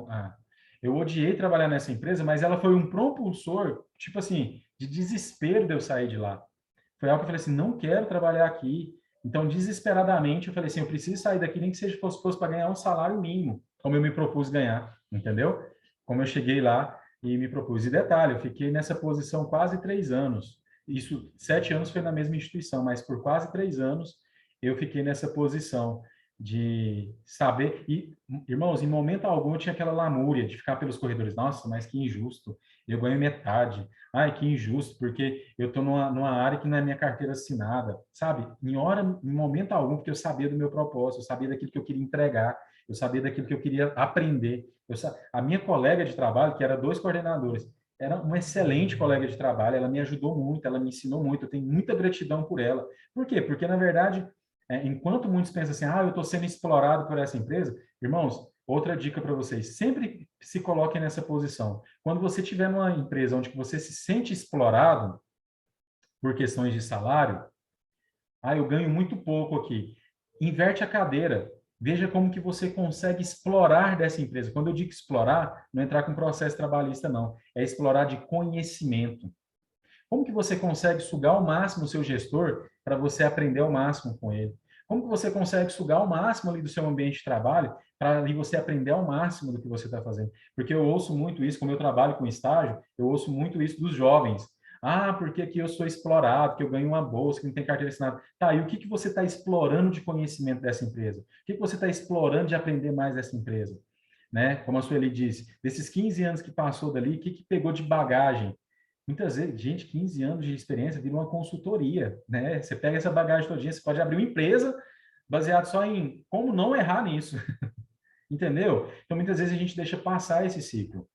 ah, eu odiei trabalhar nessa empresa, mas ela foi um propulsor, tipo assim, de desespero de eu sair de lá. Foi algo que eu falei assim, não quero trabalhar aqui. Então, desesperadamente, eu falei assim, eu preciso sair daqui, nem que seja fosse para ganhar um salário mínimo, como eu me propus ganhar, entendeu? Como eu cheguei lá e me propus. E detalhe, eu fiquei nessa posição quase 3 anos. Isso, 7 anos foi na mesma instituição, mas por quase 3 anos eu fiquei nessa posição de saber. E, irmãos, em momento algum eu tinha aquela lamúria de ficar pelos corredores. Nossa, mas que injusto. Eu ganho metade. Ai, que injusto, porque eu estou numa área que não é minha carteira assinada, sabe? Em momento algum, porque eu sabia do meu propósito, eu sabia daquilo que eu queria entregar, eu sabia daquilo que eu queria aprender. A minha colega de trabalho, que era 2 coordenadores, era uma excelente colega de trabalho, ela me ajudou muito, ela me ensinou muito, eu tenho muita gratidão por ela. Por quê? Porque, na verdade, enquanto muitos pensam assim, eu estou sendo explorado por essa empresa, irmãos, outra dica para vocês, sempre se coloquem nessa posição. Quando você estiver numa empresa onde você se sente explorado por questões de salário, eu ganho muito pouco aqui. Inverte a cadeira. Veja como que você consegue explorar dessa empresa. Quando eu digo explorar, não é entrar com processo trabalhista, não. É explorar de conhecimento. Como que você consegue sugar ao máximo o seu gestor para você aprender ao máximo com ele? Como que você consegue sugar ao máximo ali do seu ambiente de trabalho para ali você aprender ao máximo do que você está fazendo? Porque eu ouço muito isso, como eu trabalho com estágio, eu ouço muito isso dos jovens. Porque aqui eu sou explorado, que eu ganho uma bolsa, que não tem carteira assinada. Tá, e o que que você está explorando de conhecimento dessa empresa? O que que você está explorando de aprender mais dessa empresa? Né? Como a Sueli disse, desses 15 anos que passou dali, o que que pegou de bagagem? Muitas vezes, gente, 15 anos de experiência vira uma consultoria, né? Você pega essa bagagem todinha, você pode abrir uma empresa baseado só em como não errar nisso, entendeu? Então, muitas vezes a gente deixa passar esse ciclo.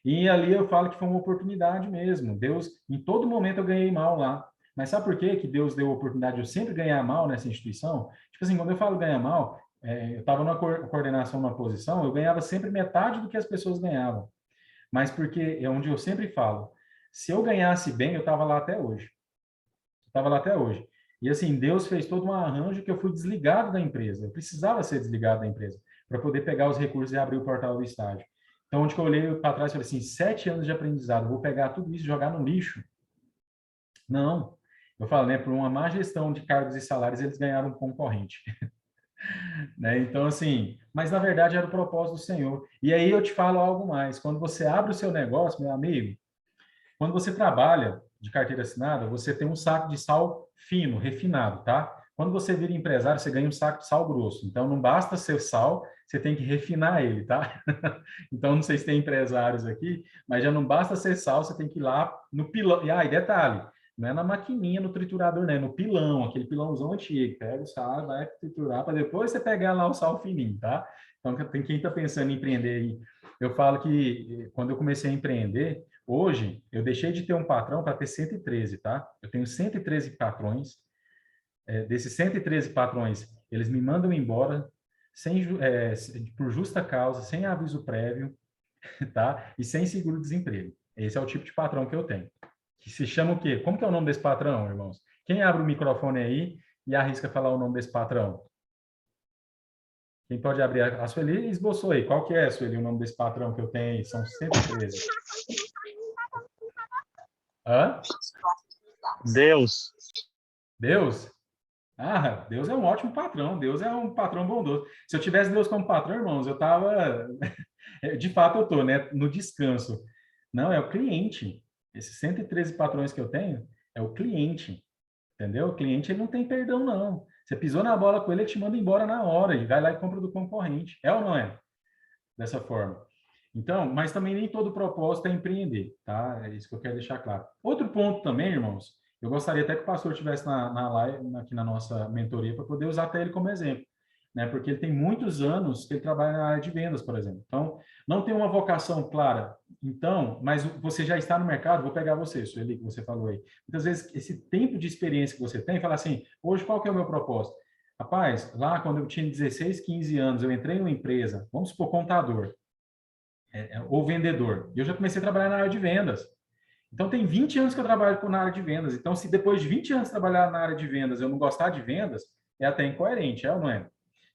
E ali eu falo que foi uma oportunidade mesmo. Deus, em todo momento eu ganhei mal lá. Mas sabe por quê que Deus deu a oportunidade de eu sempre ganhar mal nessa instituição? Tipo assim, quando eu falo ganhar mal, eu estava na coordenação, numa posição, eu ganhava sempre metade do que as pessoas ganhavam. Mas porque é onde eu sempre falo, se eu ganhasse bem, eu estava lá até hoje. Estava lá até hoje. E assim, Deus fez todo um arranjo que eu fui desligado da empresa. Eu precisava ser desligado da empresa para poder pegar os recursos e abrir o portal do estágio. Então, onde que eu olhei para trás e falei assim, 7 anos de aprendizado, vou pegar tudo isso e jogar no lixo? Não. Eu falo, né, por uma má gestão de cargos e salários, eles ganharam um concorrente. Né? Então, assim, mas na verdade era o propósito do Senhor. E aí eu te falo algo mais. Quando você abre o seu negócio, meu amigo, quando você trabalha de carteira assinada, você tem um saco de sal fino, refinado, tá? Quando você vira empresário, você ganha um saco de sal grosso. Então, não basta ser sal, você tem que refinar ele, tá? Então, não sei se tem empresários aqui, mas já não basta ser sal, você tem que ir lá no pilão. E detalhe, não é na maquininha, no triturador, né? No pilão, aquele pilãozão antigo. Pega o sal, vai triturar, para depois você pegar lá o sal fininho, tá? Então, tem quem está pensando em empreender aí. Eu falo que quando eu comecei a empreender, hoje, eu deixei de ter um patrão para ter 113, tá? Eu tenho 113 patrões. Desses 113 patrões, eles me mandam embora por justa causa, sem aviso prévio, tá? E sem seguro-desemprego. Esse é o tipo de patrão que eu tenho. Que se chama o quê? Como que é o nome desse patrão, irmãos? Quem abre o microfone aí e arrisca falar o nome desse patrão? Quem pode abrir? A Sueli esboçou aí. Qual que é, Sueli, o nome desse patrão que eu tenho aí? São 113. Hã? Deus. Deus? Deus é um ótimo patrão, Deus é um patrão bondoso. Se eu tivesse Deus como patrão, irmãos, eu tava, de fato eu tô, né, no descanso. Não, é o cliente. Esses 113 patrões que eu tenho, é o cliente, entendeu? O cliente, ele não tem perdão, não. Você pisou na bola com ele, ele te manda embora na hora, e vai lá e compra do concorrente. É ou não é? Dessa forma. Então, mas também nem todo propósito é empreender, tá? É isso que eu quero deixar claro. Outro ponto também, irmãos, eu gostaria até que o pastor estivesse na live, aqui na nossa mentoria, para poder usar até ele como exemplo. né? Porque ele tem muitos anos que ele trabalha na área de vendas, por exemplo. Então, não tem uma vocação clara. Então, mas você já está no mercado, vou pegar você, Sueli, que você falou aí. Muitas vezes, esse tempo de experiência que você tem, fala assim, hoje qual que é o meu propósito? Rapaz, lá quando eu tinha 16, 15 anos, eu entrei numa empresa, vamos supor, contador, ou vendedor, e eu já comecei a trabalhar na área de vendas. Então, tem 20 anos que eu trabalho na área de vendas. Então, se depois de 20 anos trabalhar na área de vendas eu não gostar de vendas, é até incoerente, é ou não é?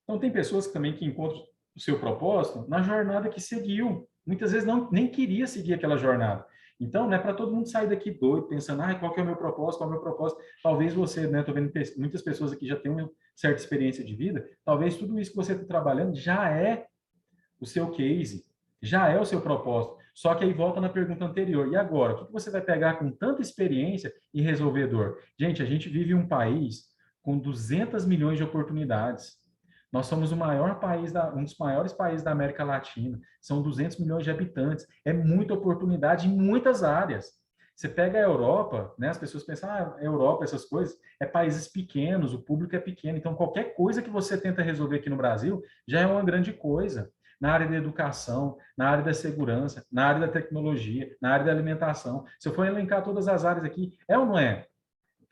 Então, tem pessoas também que encontram o seu propósito na jornada que seguiu. Muitas vezes não, nem queria seguir aquela jornada. Então, não é para todo mundo sair daqui doido, pensando, qual que é o meu propósito, qual é o meu propósito. Talvez você, né, estou vendo muitas pessoas aqui já têm uma certa experiência de vida, talvez tudo isso que você está trabalhando já é o seu case, já é o seu propósito. Só que aí volta na pergunta anterior. E agora? O que você vai pegar com tanta experiência e resolver dor? Gente, a gente vive um país com 200 milhões de oportunidades. Nós somos o maior país, um dos maiores países da América Latina. São 200 milhões de habitantes. É muita oportunidade em muitas áreas. Você pega a Europa, né? As pessoas pensam, Europa, essas coisas, é países pequenos, o público é pequeno. Então, qualquer coisa que você tenta resolver aqui no Brasil já é uma grande coisa. Na área da educação, na área da segurança, na área da tecnologia, na área da alimentação. Se eu for elencar todas as áreas aqui, é ou não é?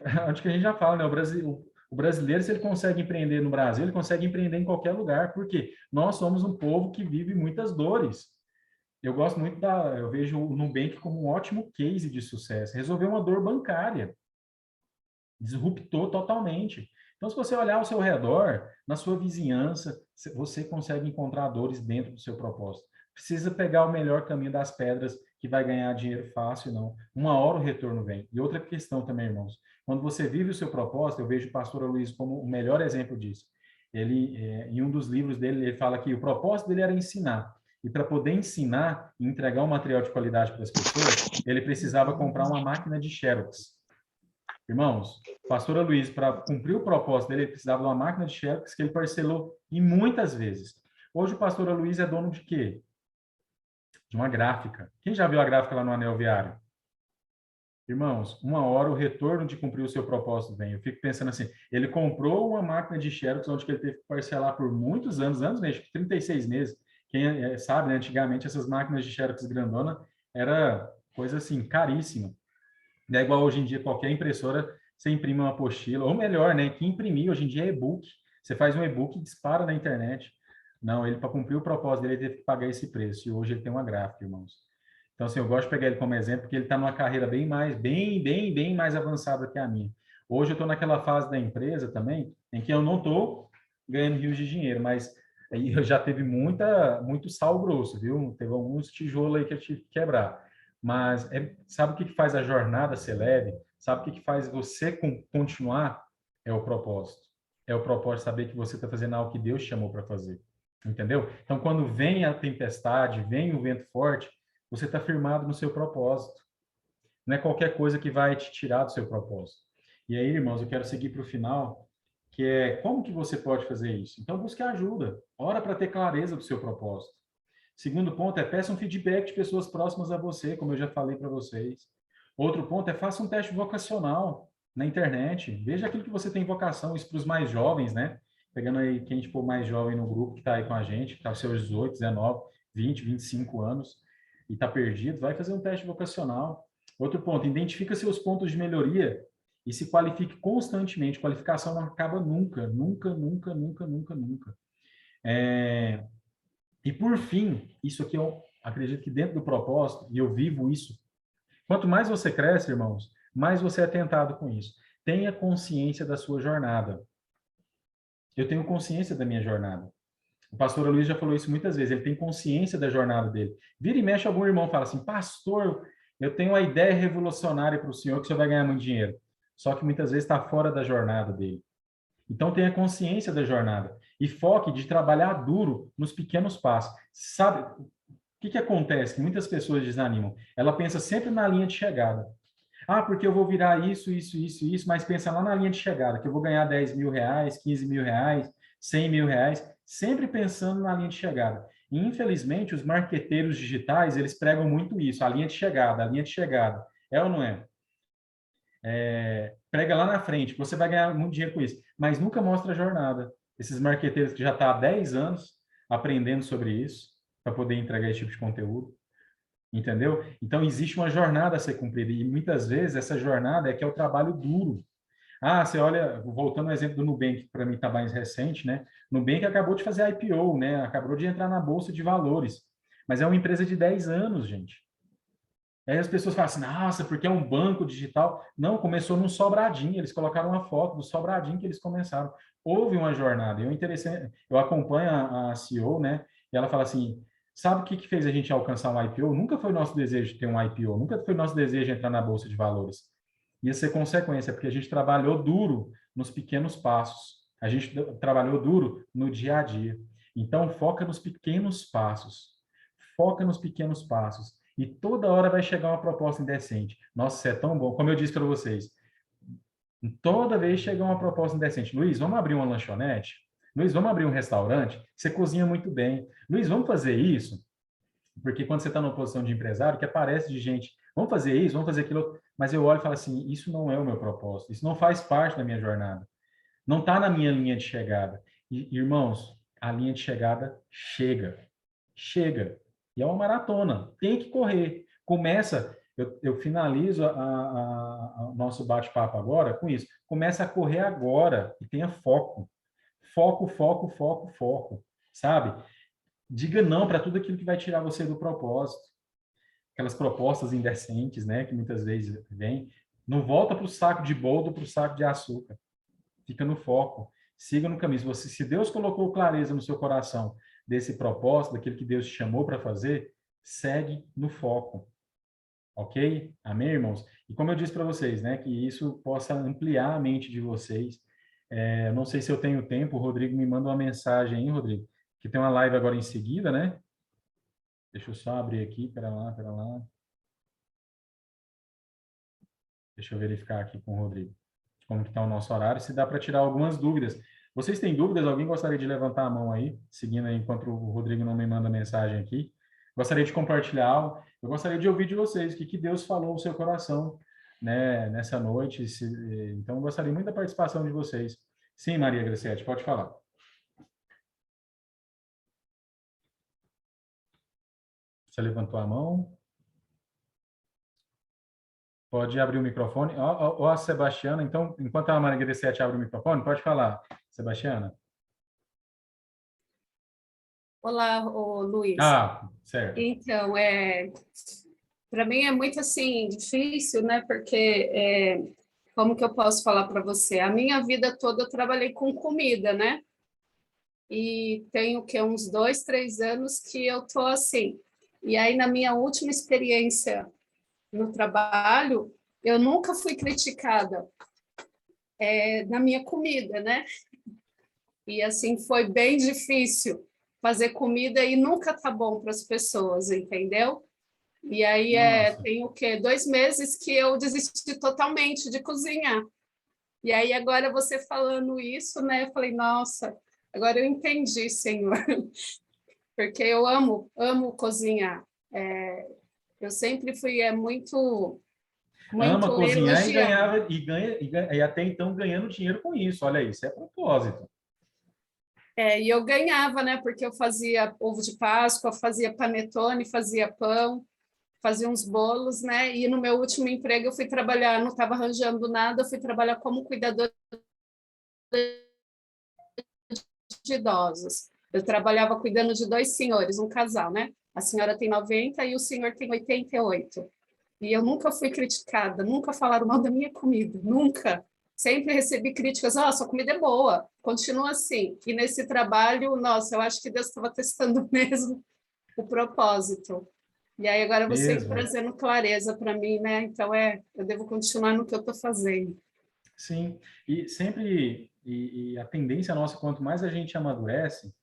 Acho que a gente já fala, né? O brasileiro, se ele consegue empreender no Brasil, ele consegue empreender em qualquer lugar, porque nós somos um povo que vive muitas dores. Eu gosto muito eu vejo o Nubank como um ótimo case de sucesso. Resolveu uma dor bancária, disruptou totalmente. Então, se você olhar ao seu redor, na sua vizinhança, você consegue encontrar dores dentro do seu propósito. Precisa pegar o melhor caminho das pedras, que vai ganhar dinheiro fácil, não. Uma hora o retorno vem. E outra questão também, irmãos. Quando você vive o seu propósito, eu vejo o pastor Luiz como o melhor exemplo disso. Ele, em um dos livros dele, ele fala que o propósito dele era ensinar. E para poder ensinar e entregar um material de qualidade para as pessoas, ele precisava comprar uma máquina de Xerox. Irmãos, pastor Luiz, para cumprir o propósito dele, ele precisava de uma máquina de Xerox que ele parcelou e muitas vezes. Hoje o pastor Luiz é dono de quê? De uma gráfica. Quem já viu a gráfica lá no Anel Viário? Irmãos, uma hora o retorno de cumprir o seu propósito vem. Eu fico pensando assim, ele comprou uma máquina de Xerox onde ele teve que parcelar por muitos anos mesmo, 36 meses. Quem sabe, né, antigamente essas máquinas de Xerox grandona era coisa assim, caríssima. Não é igual hoje em dia, qualquer impressora, você imprime uma apostila, ou melhor, né, que imprimir hoje em dia é e-book. Você faz um e-book e dispara na internet. Não, ele, para cumprir o propósito dele, ele teve que pagar esse preço. E hoje ele tem uma gráfica, irmãos. Então, assim, eu gosto de pegar ele como exemplo, porque ele está numa carreira bem mais avançada que a minha. Hoje eu estou naquela fase da empresa também, em que eu não estou ganhando rios de dinheiro, mas aí eu já teve muito sal grosso, viu? Teve alguns tijolos aí que eu tive que quebrar. Mas sabe o que faz a jornada ser leve? Sabe o que faz você continuar? É o propósito. É o propósito de saber que você está fazendo algo que Deus chamou para fazer. Entendeu? Então, quando vem a tempestade, vem o vento forte, você está firmado no seu propósito. Não é qualquer coisa que vai te tirar do seu propósito. E aí, irmãos, eu quero seguir para o final, que é como que você pode fazer isso? Então, busque ajuda. Ora para ter clareza do seu propósito. Segundo ponto é peça um feedback de pessoas próximas a você, como eu já falei para vocês. Outro ponto é faça um teste vocacional na internet. Veja aquilo que você tem vocação, isso para os mais jovens, né? Pegando aí quem for mais jovem no grupo que está aí com a gente, que está aos seus 18, 19, 20, 25 anos e está perdido, vai fazer um teste vocacional. Outro ponto, identifica seus pontos de melhoria e se qualifique constantemente. Qualificação não acaba nunca, nunca, nunca, nunca, nunca, nunca. E por fim, isso aqui eu acredito que dentro do propósito, e eu vivo isso, quanto mais você cresce, irmãos, mais você é tentado com isso. Tenha consciência da sua jornada. Eu tenho consciência da minha jornada. O pastor Luiz já falou isso muitas vezes, ele tem consciência da jornada dele. Vira e mexe, algum irmão fala assim, pastor, eu tenho uma ideia revolucionária para o senhor que o senhor vai ganhar muito dinheiro. Só que muitas vezes está fora da jornada dele. Então tenha consciência da jornada e foque de trabalhar duro nos pequenos passos. Sabe o que acontece? Muitas pessoas desanimam. Ela pensa sempre na linha de chegada. Porque eu vou virar isso, mas pensa lá na linha de chegada, que eu vou ganhar 10 mil reais, 15 mil reais, 100 mil reais, sempre pensando na linha de chegada. E, infelizmente, os marqueteiros digitais, eles pregam muito isso, a linha de chegada, a linha de chegada. É ou não é? Prega lá na frente, você vai ganhar muito dinheiro com isso, mas nunca mostra a jornada. Esses marqueteiros que já estão há 10 anos aprendendo sobre isso, para poder entregar esse tipo de conteúdo. Entendeu? Então, existe uma jornada a ser cumprida. E muitas vezes essa jornada é que é o trabalho duro. Ah, você olha, voltando ao exemplo do Nubank, que para mim está mais recente, né? Nubank acabou de fazer IPO, né? Acabou de entrar na Bolsa de Valores. Mas é uma empresa de 10 anos, gente. Aí as pessoas falam assim, nossa, porque é um banco digital. Não, começou num Sobradinho, eles colocaram uma foto do Sobradinho que eles começaram. Houve uma jornada. Eu acompanho a CEO, né? E ela fala assim, sabe o que que fez a gente alcançar um IPO? Nunca foi nosso desejo ter um IPO, nunca foi nosso desejo entrar na Bolsa de Valores. Ia ser consequência, porque a gente trabalhou duro nos pequenos passos. A gente trabalhou duro no dia a dia. Então, foca nos pequenos passos. Foca nos pequenos passos. E toda hora vai chegar uma proposta indecente. Nossa, isso é tão bom. Como eu disse para vocês, toda vez chega uma proposta indecente. Luiz, vamos abrir uma lanchonete? Luiz, vamos abrir um restaurante? Você cozinha muito bem. Luiz, vamos fazer isso? Porque quando você está numa posição de empresário, que aparece de gente, vamos fazer isso, vamos fazer aquilo, mas eu olho e falo assim, isso não é o meu propósito, isso não faz parte da minha jornada, não está na minha linha de chegada. E, irmãos, a linha de chegada chega. E é uma maratona, tem que correr. Começa, eu finalizo o nosso bate-papo agora com isso. Começa a correr agora e tenha foco. Foco, sabe? Diga não para tudo aquilo que vai tirar você do propósito. Aquelas propostas indecentes, né, que muitas vezes vêm. Não volta para o saco de boldo, para o saco de açúcar. Fica no foco. Siga no caminho. Se Deus colocou clareza no seu coração desse propósito, daquilo que Deus te chamou para fazer, segue no foco. Ok? Amém, irmãos? E como eu disse para vocês, né, que isso possa ampliar a mente de vocês. Não sei se eu tenho tempo, o Rodrigo me manda uma mensagem aí, Rodrigo, que tem uma live agora em seguida, né? Deixa eu só abrir aqui, pera lá. Deixa eu verificar aqui com o Rodrigo como que está o nosso horário, se dá para tirar algumas dúvidas. Vocês têm dúvidas? Alguém gostaria de levantar a mão aí, seguindo aí, enquanto o Rodrigo não me manda mensagem aqui? Gostaria de compartilhar algo. Eu gostaria de ouvir de vocês o que Deus falou no seu coração, né, nessa noite. Então, eu gostaria muito da participação de vocês. Sim, Maria Graciete, pode falar. Você levantou a mão? Pode abrir o microfone. Ó, a Sebastiana, então, enquanto a Maria Graciete abre o microfone, pode falar, Sebastiana. Olá, Luiz. Ah, certo. Então, para mim é muito assim difícil, né? Porque como que eu posso falar para você? A minha vida toda eu trabalhei com comida, né? E tenho que uns 2, 3 anos que eu tô assim. E aí na minha última experiência no trabalho, eu nunca fui criticada na minha comida, né? E assim foi bem difícil fazer comida e nunca tá bom para as pessoas, entendeu? E aí Nossa. tem o quê? 2 meses que eu desisti totalmente de cozinhar. E aí agora você falando isso, né? Eu falei, nossa, agora eu entendi, Senhor, porque eu amo cozinhar. Eu sempre fui muito Ama muito cozinhar e elogiada. ganhava e até então ganhando dinheiro com isso. Olha isso, é propósito. E eu ganhava, né? Porque eu fazia ovo de Páscoa, fazia panetone, fazia pão, fazia uns bolos, né? E no meu último emprego eu fui trabalhar, não estava arranjando nada, eu fui trabalhar como cuidadora de idosos. Eu trabalhava cuidando de 2 senhores, um casal, né? A senhora tem 90 e o senhor tem 88. E eu nunca fui criticada, nunca falaram mal da minha comida, nunca. Sempre recebi críticas, sua comida é boa, continua assim. E nesse trabalho, nossa, eu acho que Deus estava testando mesmo o propósito. E aí agora você Mesmo. trazendo clareza para mim, né? Então eu devo continuar no que eu estou fazendo. Sim, e sempre a tendência nossa, quanto mais a gente amadurece,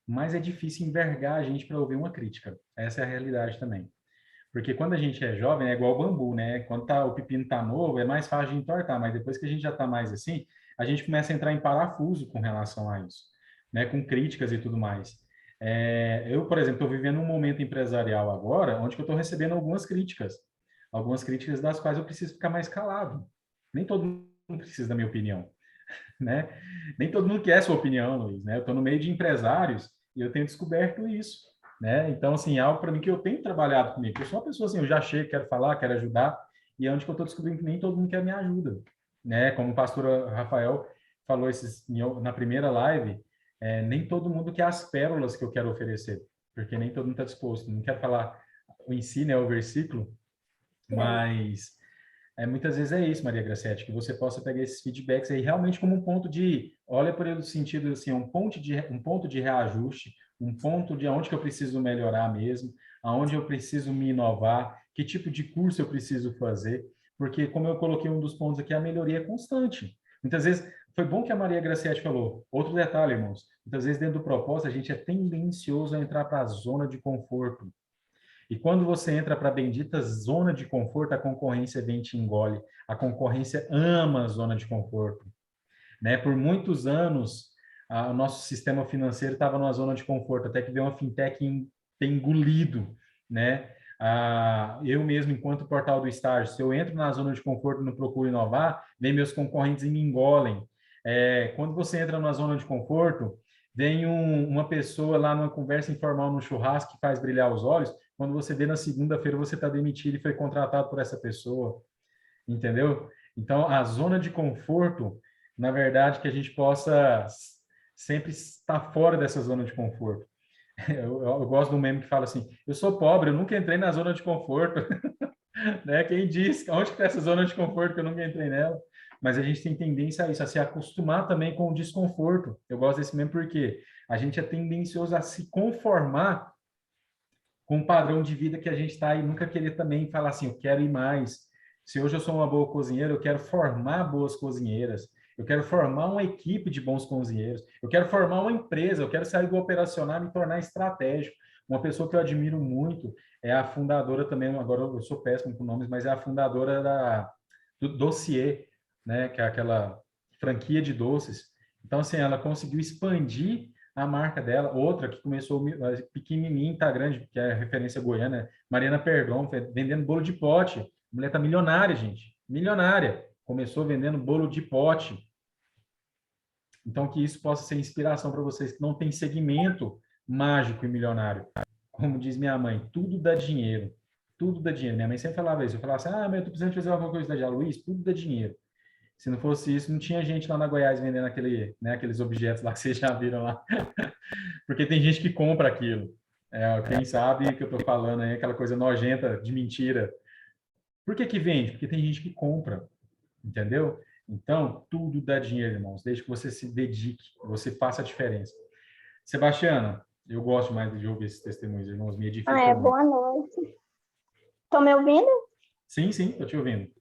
mais é difícil envergar a gente para ouvir uma crítica. Essa é a realidade também. Porque quando a gente é jovem, é igual bambu, né? Quando o pepino tá novo, é mais fácil de entortar, mas depois que a gente já tá mais assim, a gente começa a entrar em parafuso com relação a isso, né? Com críticas e tudo mais. Eu, por exemplo, estou vivendo um momento empresarial agora, onde eu estou recebendo algumas críticas das quais eu preciso ficar mais calado. Nem todo mundo precisa da minha opinião. né? Nem todo mundo quer a sua opinião, Luiz, né? Eu estou no meio de empresários e eu tenho descoberto isso, né? Então, assim, é algo para mim que eu tenho trabalhado comigo. Eu sou uma pessoa assim, eu já chego, quero falar, quero ajudar, e é onde que eu estou descobrindo que nem todo mundo quer a minha ajuda, né? Como o pastor Rafael falou na primeira live, nem todo mundo quer as pérolas que eu quero oferecer, porque nem todo mundo está disposto. Não quero falar em si, né, o versículo, mas muitas vezes é isso, Maria Gracetti, que você possa pegar esses feedbacks aí realmente como um ponto de, olha por ele no sentido assim, um ponto de reajuste, um ponto de aonde que eu preciso melhorar mesmo, aonde eu preciso me inovar, que tipo de curso eu preciso fazer, porque como eu coloquei um dos pontos aqui, a melhoria é constante. Muitas vezes, foi bom que a Maria Gracetti falou. Outro detalhe, irmãos, muitas vezes dentro do propósito a gente é tendencioso a entrar para a zona de conforto. E quando você entra para a bendita zona de conforto, a concorrência vem e te engole. A concorrência ama a zona de conforto, né? Por muitos anos, o nosso sistema financeiro estava numa zona de conforto, até que veio uma fintech ter engolido, né? Eu mesmo, enquanto portal do estágio, se eu entro na zona de conforto e não procuro inovar, vem meus concorrentes e me engolem. Quando você entra na zona de conforto, vem uma pessoa lá numa conversa informal no churrasco que faz brilhar os olhos, quando você vê na segunda-feira você está demitido e foi contratado por essa pessoa, entendeu? Então, a zona de conforto, na verdade, que a gente possa sempre estar fora dessa zona de conforto. Eu gosto do meme que fala assim, eu sou pobre, eu nunca entrei na zona de conforto, né? Quem diz, onde que está essa zona de conforto que eu nunca entrei nela? Mas a gente tem tendência a isso, a se acostumar também com o desconforto. Eu gosto desse meme porque a gente é tendencioso a se conformar com um padrão de vida que a gente está e nunca querer também falar assim, eu quero ir mais. Se hoje eu sou uma boa cozinheira, eu quero formar boas cozinheiras. Eu quero formar uma equipe de bons cozinheiros. Eu quero formar uma empresa. Eu quero sair do operacional e me tornar estratégico. Uma pessoa que eu admiro muito é a fundadora também, agora eu sou péssimo com nomes, mas é a fundadora do Dossier, né? Que é aquela franquia de doces. Então, assim, ela conseguiu expandir a marca dela. Outra que começou pequenininha, tá grande, que é a referência goiana, Mariana Perdomo, vendendo bolo de pote. A mulher tá milionária, gente. Milionária. Começou vendendo bolo de pote. Então, que isso possa ser inspiração para vocês que não tem segmento mágico e milionário. Como diz minha mãe, tudo dá dinheiro. Tudo dá dinheiro. Minha mãe sempre falava isso. Eu falava assim, mas eu tô precisando fazer alguma coisa da Luiz, tudo dá dinheiro. Se não fosse isso, não tinha gente lá na Goiás vendendo aqueles objetos lá que vocês já viram lá. Porque tem gente que compra aquilo. Quem sabe que eu estou falando aí, aquela coisa nojenta de mentira. Por que que vende? Porque tem gente que compra, entendeu? Então, tudo dá dinheiro, irmãos, desde que você se dedique, você faça a diferença. Sebastiana, eu gosto mais de ouvir esses testemunhos, irmãos, me edificam muito. Boa noite. Estão me ouvindo? Sim, sim, estou te ouvindo.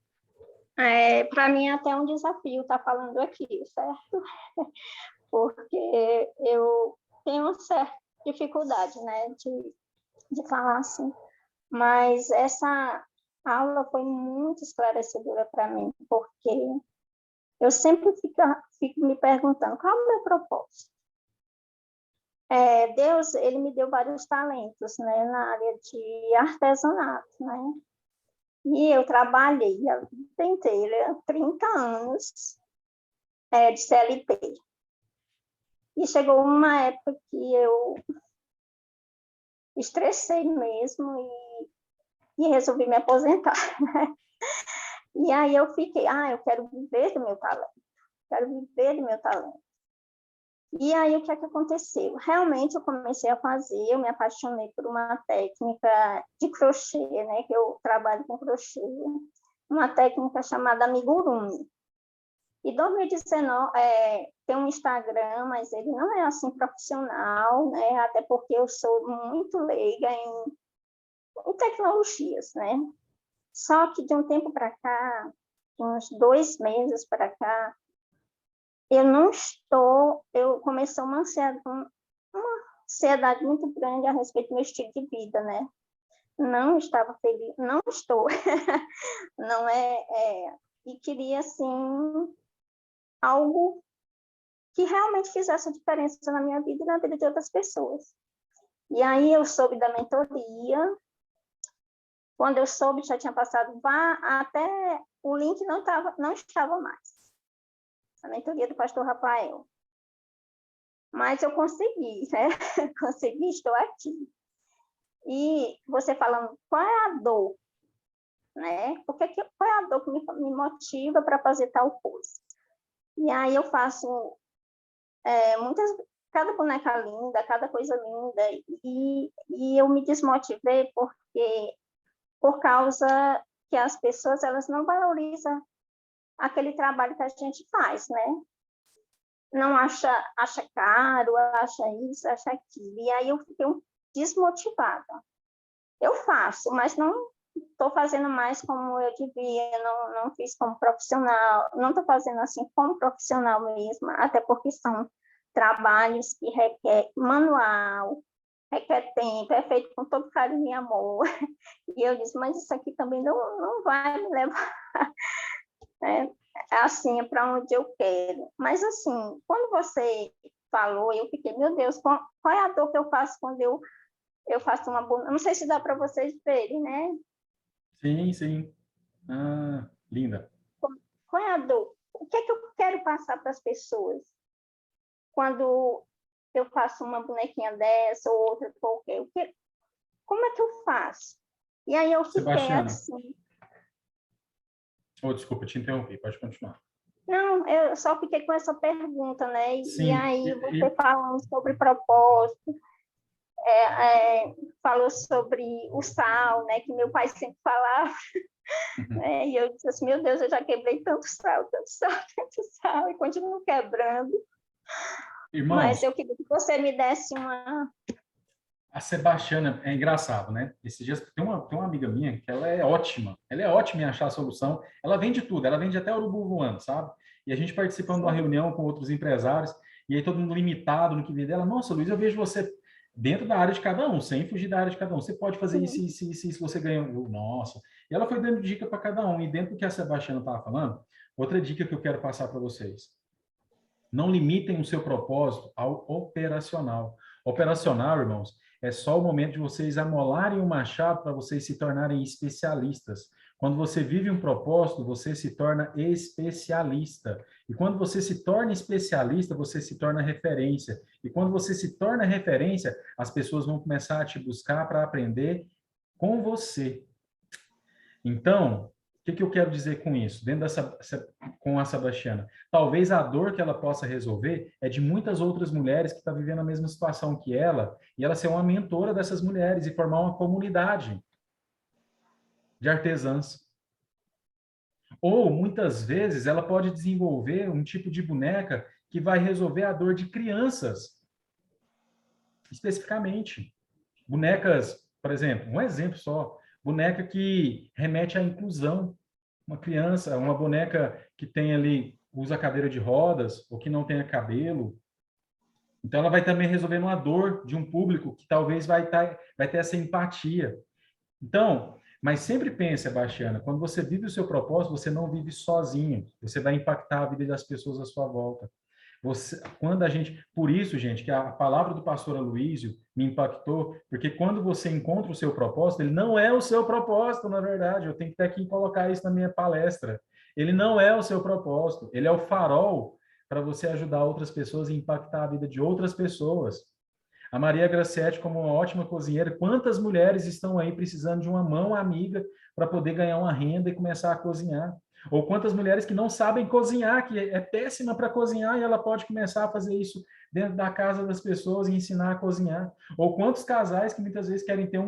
Para mim é até um desafio estar falando aqui, certo? Porque eu tenho uma certa dificuldade, né, de falar assim. Mas essa aula foi muito esclarecedora para mim, porque eu sempre fico me perguntando qual é o meu propósito. Deus, ele me deu vários talentos, né, na área de artesanato, né? E eu trabalhei a vida inteira, 30 anos, de CLT. E chegou uma época que eu estressei mesmo e resolvi me aposentar. Né? E aí eu fiquei, eu quero viver do meu talento. Quero viver do meu talento. E aí, o que é que aconteceu? Realmente, eu comecei a fazer, eu me apaixonei por uma técnica de crochê, né? Que eu trabalho com crochê, uma técnica chamada amigurumi. E 2019, tem um Instagram, mas ele não é assim profissional, né? Até porque eu sou muito leiga em tecnologias, né? Só que de um tempo para cá, de uns 2 meses para cá, eu comecei uma ansiedade muito grande a respeito do meu estilo de vida, né? Não estava feliz, não estou, não e queria, assim, algo que realmente fizesse a diferença na minha vida e na vida de outras pessoas. E aí eu soube da mentoria, quando eu soube, já tinha passado, até o link não estava mais. a mentoria do pastor Rafael. Mas eu consegui, né? Consegui, estou aqui. E você falando, qual é a dor? Né? Qual é a dor que me motiva para fazer tal coisa? E aí eu faço cada boneca linda, cada coisa linda, e eu me desmotivei por causa que as pessoas elas não valorizam aquele trabalho que a gente faz, né? Não acha caro, acha isso, acha aquilo. E aí eu fiquei desmotivada. Eu faço, mas não estou fazendo mais como eu devia, não fiz como profissional, não estou fazendo assim como profissional mesmo, até porque são trabalhos que requer manual, requer tempo, é feito com todo carinho e amor. E eu disse, mas isso aqui também não vai me levar assim, para onde eu quero. Mas assim, quando você falou, eu fiquei, meu Deus, qual é a dor que eu faço quando eu faço uma boneca? Não sei se dá para vocês verem, né? Sim, sim. Ah, linda. Qual é a dor? O que é que eu quero passar para as pessoas? Quando eu faço uma bonequinha dessa ou outra qualquer, como é que eu faço? E aí eu fiquei Sebastiana. assim. Oh, desculpa, te interrompi, pode continuar. Não, eu só fiquei com essa pergunta, né? Sim. E aí você falando sobre propósito, falou sobre o sal, né? Que meu pai sempre falava. Né? E eu disse assim, meu Deus, eu já quebrei tanto sal, tanto sal, e continuo quebrando. Irmãos, mas eu queria que você me desse uma... A Sebastiana é engraçado, né? Esses dias tem uma amiga minha que ela é ótima em achar a solução. Ela vende tudo, ela vende até urubu voando, sabe? E a gente participando de uma reunião com outros empresários, e aí todo mundo limitado no que vende dela. Nossa, Luiz, eu vejo você dentro da área de cada um, sem fugir da área de cada um. Você pode fazer isso, isso, você ganha. Nossa. E ela foi dando dica para cada um. E dentro do que a Sebastiana estava falando, outra dica que eu quero passar para vocês. Não limitem o seu propósito ao operacional. Operacional, irmãos, é só o momento de vocês amolarem o machado para vocês se tornarem especialistas. Quando você vive um propósito, você se torna especialista. E quando você se torna especialista, você se torna referência. E quando você se torna referência, as pessoas vão começar a te buscar para aprender com você. Então, o que eu quero dizer com isso? Com a Sebastiana, talvez a dor que ela possa resolver é de muitas outras mulheres que estão vivendo a mesma situação que ela, e ela ser uma mentora dessas mulheres e formar uma comunidade de artesãs. Ou, muitas vezes, ela pode desenvolver um tipo de boneca que vai resolver a dor de crianças, especificamente. Bonecas, por exemplo, um exemplo só, boneca que remete à inclusão. Uma criança, uma boneca que tem ali, usa cadeira de rodas, ou que não tenha cabelo. Então, ela vai também resolver uma dor de um público que talvez vai ter essa empatia. Então, mas sempre pense, Sebastiana, quando você vive o seu propósito, você não vive sozinho. Você vai impactar a vida das pessoas à sua volta. Por isso, gente, que a palavra do pastor Aloísio me impactou, porque quando você encontra o seu propósito, ele não é o seu propósito, na verdade. Eu tenho que ter aqui colocar isso na minha palestra. Ele não é o seu propósito, ele é o farol para você ajudar outras pessoas e impactar a vida de outras pessoas. A Maria Gracietti, como uma ótima cozinheira, quantas mulheres estão aí precisando de uma mão amiga para poder ganhar uma renda e começar a cozinhar? Ou quantas mulheres que não sabem cozinhar, que é péssima para cozinhar e ela pode começar a fazer isso dentro da casa das pessoas e ensinar a cozinhar. Ou quantos casais que muitas vezes querem ter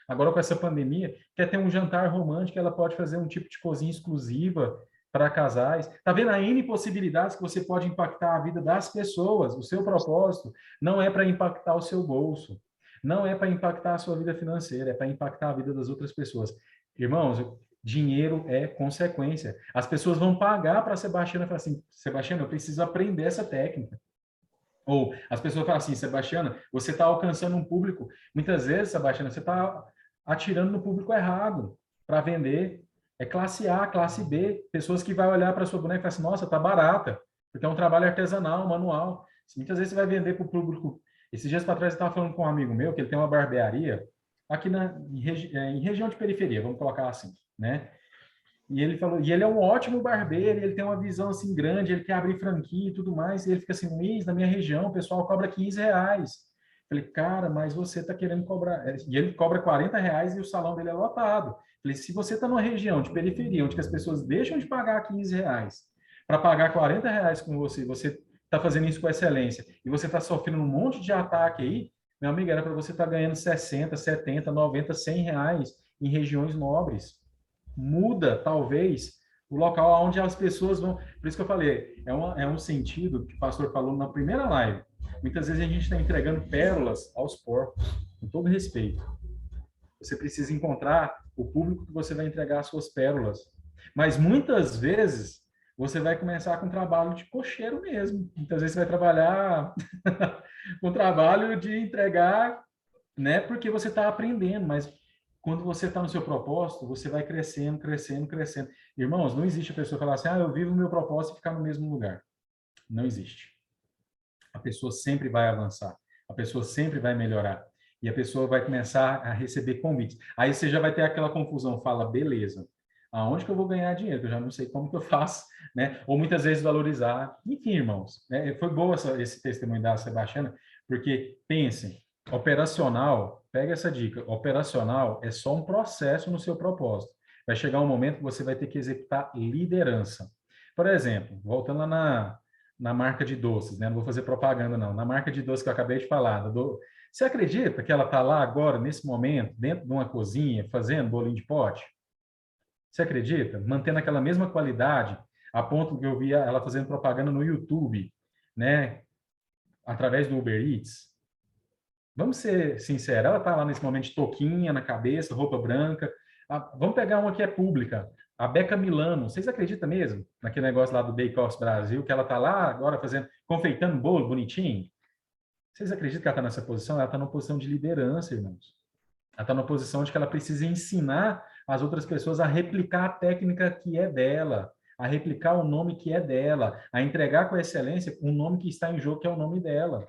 agora com essa pandemia, quer ter um jantar romântico, ela pode fazer um tipo de cozinha exclusiva para casais. Tá vendo a N possibilidades que você pode impactar a vida das pessoas? O seu propósito não é para impactar o seu bolso, não é para impactar a sua vida financeira, é para impactar a vida das outras pessoas. Irmãos, dinheiro é consequência. As pessoas vão pagar para a Sebastiana e falar assim, Sebastiana, eu preciso aprender essa técnica. Ou as pessoas falam assim, Sebastiana, você está alcançando um público. Muitas vezes, Sebastiana, você está atirando no público errado para vender. É classe A, classe B. Pessoas que vão olhar para a sua boneca e falar assim, nossa, tá barata. Porque é um trabalho artesanal, manual. Muitas vezes você vai vender para o público. Esses dias para trás eu estava falando com um amigo meu, que ele tem uma barbearia aqui em região de periferia, vamos colocar assim, né? E ele falou, e ele é um ótimo barbeiro, ele tem uma visão assim grande, ele quer abrir franquia e tudo mais, e ele fica assim, Luiz, na minha região o pessoal cobra R$ 15. Falei, cara, mas você está querendo cobrar, e ele cobra R$ 40 e o salão dele é lotado. Falei, se você está numa região de periferia, onde as pessoas deixam de pagar R$ 15 para pagar R$ 40 com você, você está fazendo isso com excelência, e você está sofrendo um monte de ataque aí, meu amigo, era para você estar ganhando 60, 70, 90, R$ 100 em regiões nobres. Muda, talvez, o local onde as pessoas vão. Por isso que eu falei, é um sentido que o pastor falou na primeira live. Muitas vezes a gente está entregando pérolas aos porcos, com todo respeito. Você precisa encontrar o público que você vai entregar as suas pérolas. Mas muitas vezes você vai começar com trabalho de cocheiro mesmo. Muitas vezes você vai trabalhar com trabalho de entregar, né? Porque você está aprendendo, mas quando você está no seu propósito, você vai crescendo, crescendo, crescendo. Irmãos, não existe a pessoa falar assim, eu vivo o meu propósito e ficar no mesmo lugar. Não existe. A pessoa sempre vai avançar. A pessoa sempre vai melhorar. E a pessoa vai começar a receber convites. Aí você já vai ter aquela confusão, fala, beleza, aonde que eu vou ganhar dinheiro? Eu já não sei como que eu faço, né? Ou muitas vezes valorizar. Enfim, irmãos, né? Foi bom esse testemunho da Sebastiana, porque pensem, operacional, pega essa dica, operacional é só um processo no seu propósito. Vai chegar um momento que você vai ter que executar liderança. Por exemplo, voltando lá na marca de doces, né? Não vou fazer propaganda, não. Na marca de doces que eu acabei de falar. Você acredita que ela está lá agora, nesse momento, dentro de uma cozinha, fazendo bolinho de pote? Você acredita? Mantendo aquela mesma qualidade, a ponto que eu via ela fazendo propaganda no YouTube, né? Através do Uber Eats. Vamos ser sinceros, ela está lá nesse momento de touquinha na cabeça, roupa branca. Vamos pegar uma que é pública, a Becca Milano. Vocês acreditam mesmo naquele negócio lá do Bake Off Brasil, que ela está lá agora fazendo, confeitando bolo bonitinho? Vocês acreditam que ela está nessa posição? Ela está numa posição de liderança, irmãos. Ela está numa posição de que ela precisa ensinar as outras pessoas a replicar a técnica que é dela, a replicar o nome que é dela, a entregar com excelência o nome que está em jogo, que é o nome dela.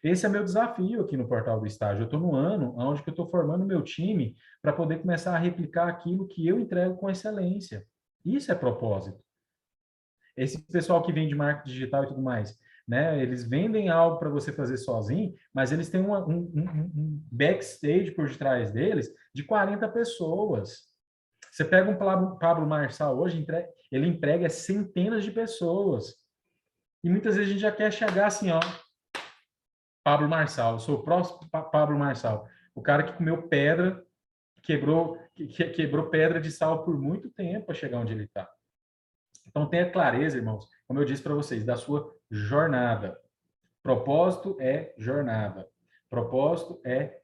Esse é meu desafio aqui no Portal do Estágio. Eu estou no ano onde eu estou formando meu time para poder começar a replicar aquilo que eu entrego com excelência. Isso é propósito. Esse pessoal que vende marketing digital e tudo mais, né? Eles vendem algo para você fazer sozinho, mas eles têm um backstage por detrás deles de 40 pessoas. Você pega um Pablo Marçal hoje, ele emprega centenas de pessoas. E muitas vezes a gente já quer chegar assim, ó, Pablo Marçal, eu sou o próximo Pablo Marçal, o cara que comeu pedra, quebrou pedra de sal por muito tempo para chegar onde ele está. Então tenha clareza, irmãos, como eu disse para vocês, da sua jornada. Propósito é jornada. Propósito é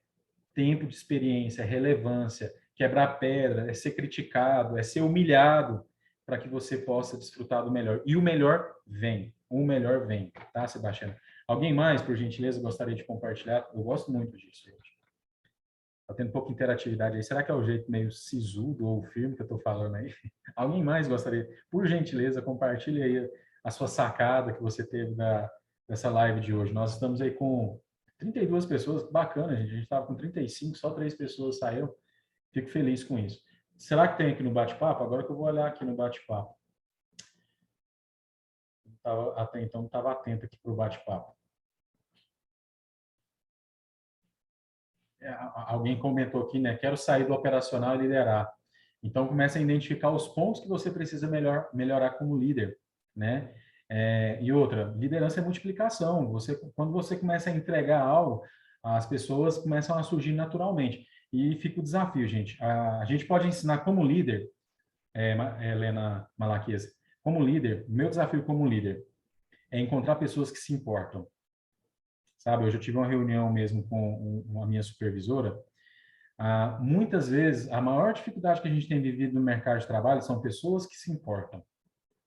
tempo de experiência, é relevância, quebrar pedra, é ser criticado, é ser humilhado para que você possa desfrutar do melhor. E o melhor vem. O melhor vem, tá, Sebastião? Alguém mais, por gentileza, gostaria de compartilhar? Eu gosto muito disso, gente. Tá tendo pouca interatividade aí. Será que é o jeito meio sisudo ou firme que eu estou falando aí? Alguém mais gostaria? Por gentileza, compartilhe aí a sua sacada que você teve dessa live de hoje. Nós estamos aí com 32 pessoas. Bacana, gente. A gente estava com 35, só 3 pessoas saíram. Fico feliz com isso. Será que tem aqui no bate-papo? Agora que eu vou olhar aqui no bate-papo. Até então, não estava atento aqui para o bate-papo. Alguém comentou aqui, né? Quero sair do operacional e liderar. Então, comece a identificar os pontos que você precisa melhorar como líder, né? E outra, liderança é multiplicação. Quando você começa a entregar algo, as pessoas começam a surgir naturalmente. E fica o desafio, gente. A gente pode ensinar como líder, Helena Malaquias, como líder, meu desafio como líder é encontrar pessoas que se importam. Sabe, hoje eu tive uma reunião mesmo com a minha supervisora. Muitas vezes, a maior dificuldade que a gente tem vivido no mercado de trabalho são pessoas que se importam.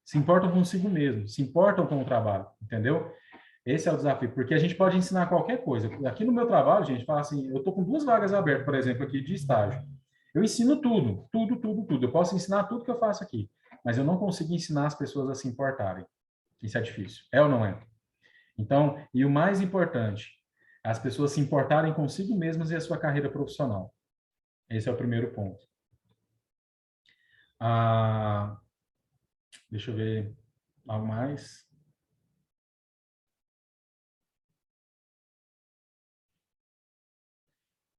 Se importam consigo mesmo, se importam com o trabalho, entendeu? Esse é o desafio, porque a gente pode ensinar qualquer coisa. Aqui no meu trabalho, gente, fala assim, eu estou com 2 vagas abertas, por exemplo, aqui de estágio. Eu ensino tudo, tudo, tudo, tudo. Eu posso ensinar tudo que eu faço aqui, mas eu não consigo ensinar as pessoas a se importarem. Isso é difícil. É ou não é? Então, e o mais importante, as pessoas se importarem consigo mesmas e a sua carreira profissional. Esse é o primeiro ponto. Deixa eu ver algo mais.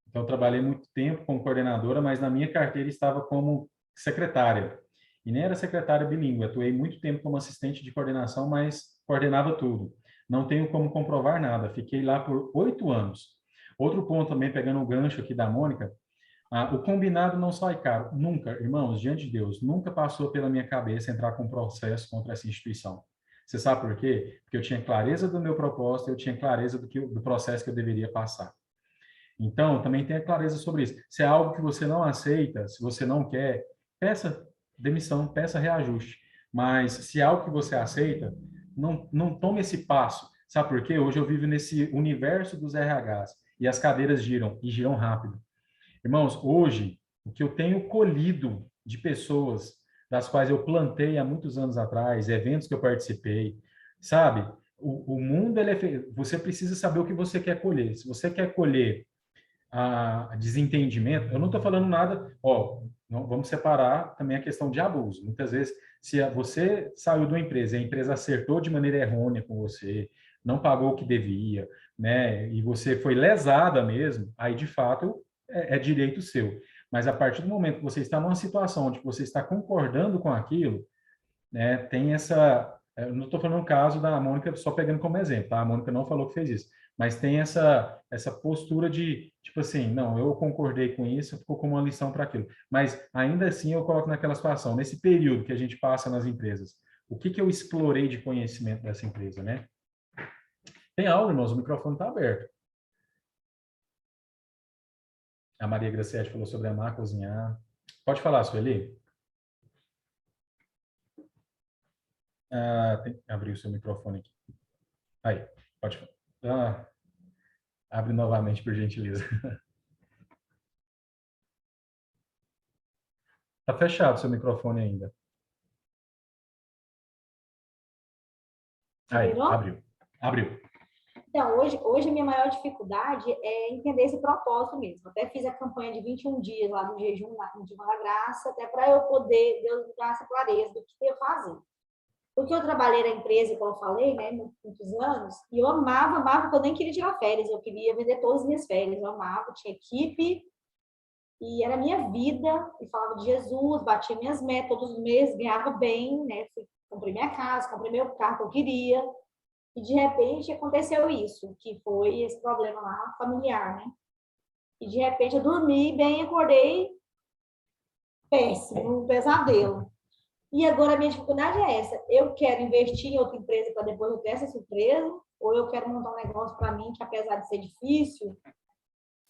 Então, eu trabalhei muito tempo como coordenadora, mas na minha carteira estava como secretária. E nem era secretária bilíngue. Atuei muito tempo como assistente de coordenação, mas coordenava tudo. Não tenho como comprovar nada. Fiquei lá por 8 anos. Outro ponto também, pegando o gancho aqui da Mônica, o combinado não sai caro. Nunca, irmãos, diante de Deus, nunca passou pela minha cabeça entrar com um processo contra essa instituição. Você sabe por quê? Porque eu tinha clareza do meu propósito, eu tinha clareza do processo que eu deveria passar. Então, também tenha clareza sobre isso. Se é algo que você não aceita, se você não quer, peça demissão, peça reajuste. Mas se é algo que você aceita, não tome esse passo. Sabe por quê? Hoje eu vivo nesse universo dos RHs e as cadeiras giram, e giram rápido. Irmãos, hoje, o que eu tenho colhido de pessoas das quais eu plantei há muitos anos atrás, eventos que eu participei, sabe? O mundo, você precisa saber o que você quer colher. Se você quer colher desentendimento, eu não estou falando nada, não, vamos separar também a questão de abuso. Muitas vezes, se você saiu de uma empresa e a empresa acertou de maneira errônea com você, não pagou o que devia, né, e você foi lesada mesmo, aí de fato é direito seu. Mas a partir do momento que você está numa situação onde você está concordando com aquilo, né, tem essa... Eu não estou falando o caso da Mônica só pegando como exemplo, tá? A Mônica não falou que fez isso. Mas tem essa postura de, tipo assim, não, eu concordei com isso, ficou como uma lição para aquilo. Mas, ainda assim, eu coloco naquela situação, nesse período que a gente passa nas empresas, o que eu explorei de conhecimento dessa empresa, né? Tem aula, irmãos, o microfone está aberto. A Maria Graciete falou sobre amar, cozinhar. Pode falar, Sueli. Tem que abrir o seu microfone aqui. Aí, pode falar. Abre novamente, por gentileza. Está fechado o seu microfone ainda. Aí, abriu. Então, hoje a minha maior dificuldade é entender esse propósito mesmo. Até fiz a campanha de 21 dias lá no jejum, no Divã da Graça, até para eu poder, Deus me dar essa clareza do que eu fazer. Porque eu trabalhei na empresa, como eu falei, né, muitos anos, e eu amava, porque eu nem queria tirar férias, eu queria vender todas as minhas férias, eu amava, tinha equipe, e era a minha vida, e falava de Jesus, batia minhas metas todos os meses, ganhava bem, né, comprei minha casa, comprei meu carro que eu queria, e de repente aconteceu isso, que foi esse problema lá familiar, né? E de repente eu dormi bem, acordei péssimo, um pesadelo. E agora a minha dificuldade é essa, eu quero investir em outra empresa para depois eu ter essa surpresa, ou eu quero montar um negócio para mim que apesar de ser difícil,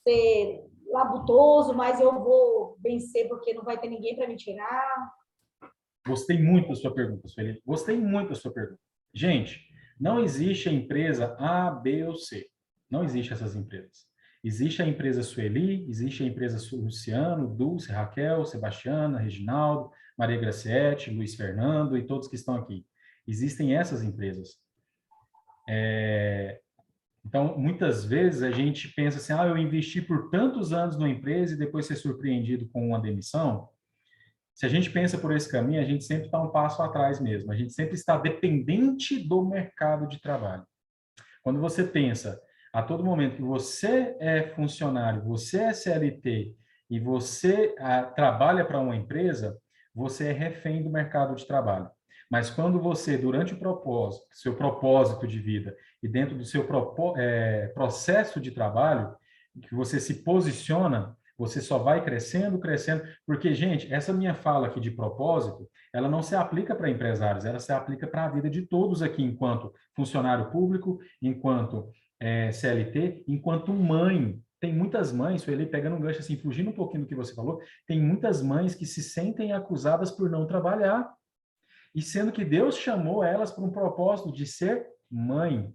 ser labutoso, mas eu vou vencer porque não vai ter ninguém para me tirar. Gostei muito da sua pergunta, Sueli. Gostei muito da sua pergunta. Gente, não existe a empresa A, B ou C. Não existe essas empresas. Existe a empresa Sueli, existe a empresa Luciano, Dulce, Raquel, Sebastiana, Reginaldo, Maria Graciete, Luiz Fernando e todos que estão aqui. Existem essas empresas. Então, muitas vezes a gente pensa assim, eu investi por tantos anos numa empresa e depois ser surpreendido com uma demissão. Se a gente pensa por esse caminho, a gente sempre está um passo atrás mesmo. A gente sempre está dependente do mercado de trabalho. Quando você pensa a todo momento que você é funcionário, você é CLT e você trabalha para uma empresa, você é refém do mercado de trabalho. Mas quando você, durante o propósito, seu propósito de vida e dentro do seu processo de trabalho, que você se posiciona, você só vai crescendo, porque, gente, essa minha fala aqui de propósito, ela não se aplica para empresários, ela se aplica para a vida de todos aqui, enquanto funcionário público, enquanto CLT, enquanto mãe. Tem muitas mães, Sueli, pegando um gancho assim, fugindo um pouquinho do que você falou, tem muitas mães que se sentem acusadas por não trabalhar, e sendo que Deus chamou elas para um propósito de ser mãe.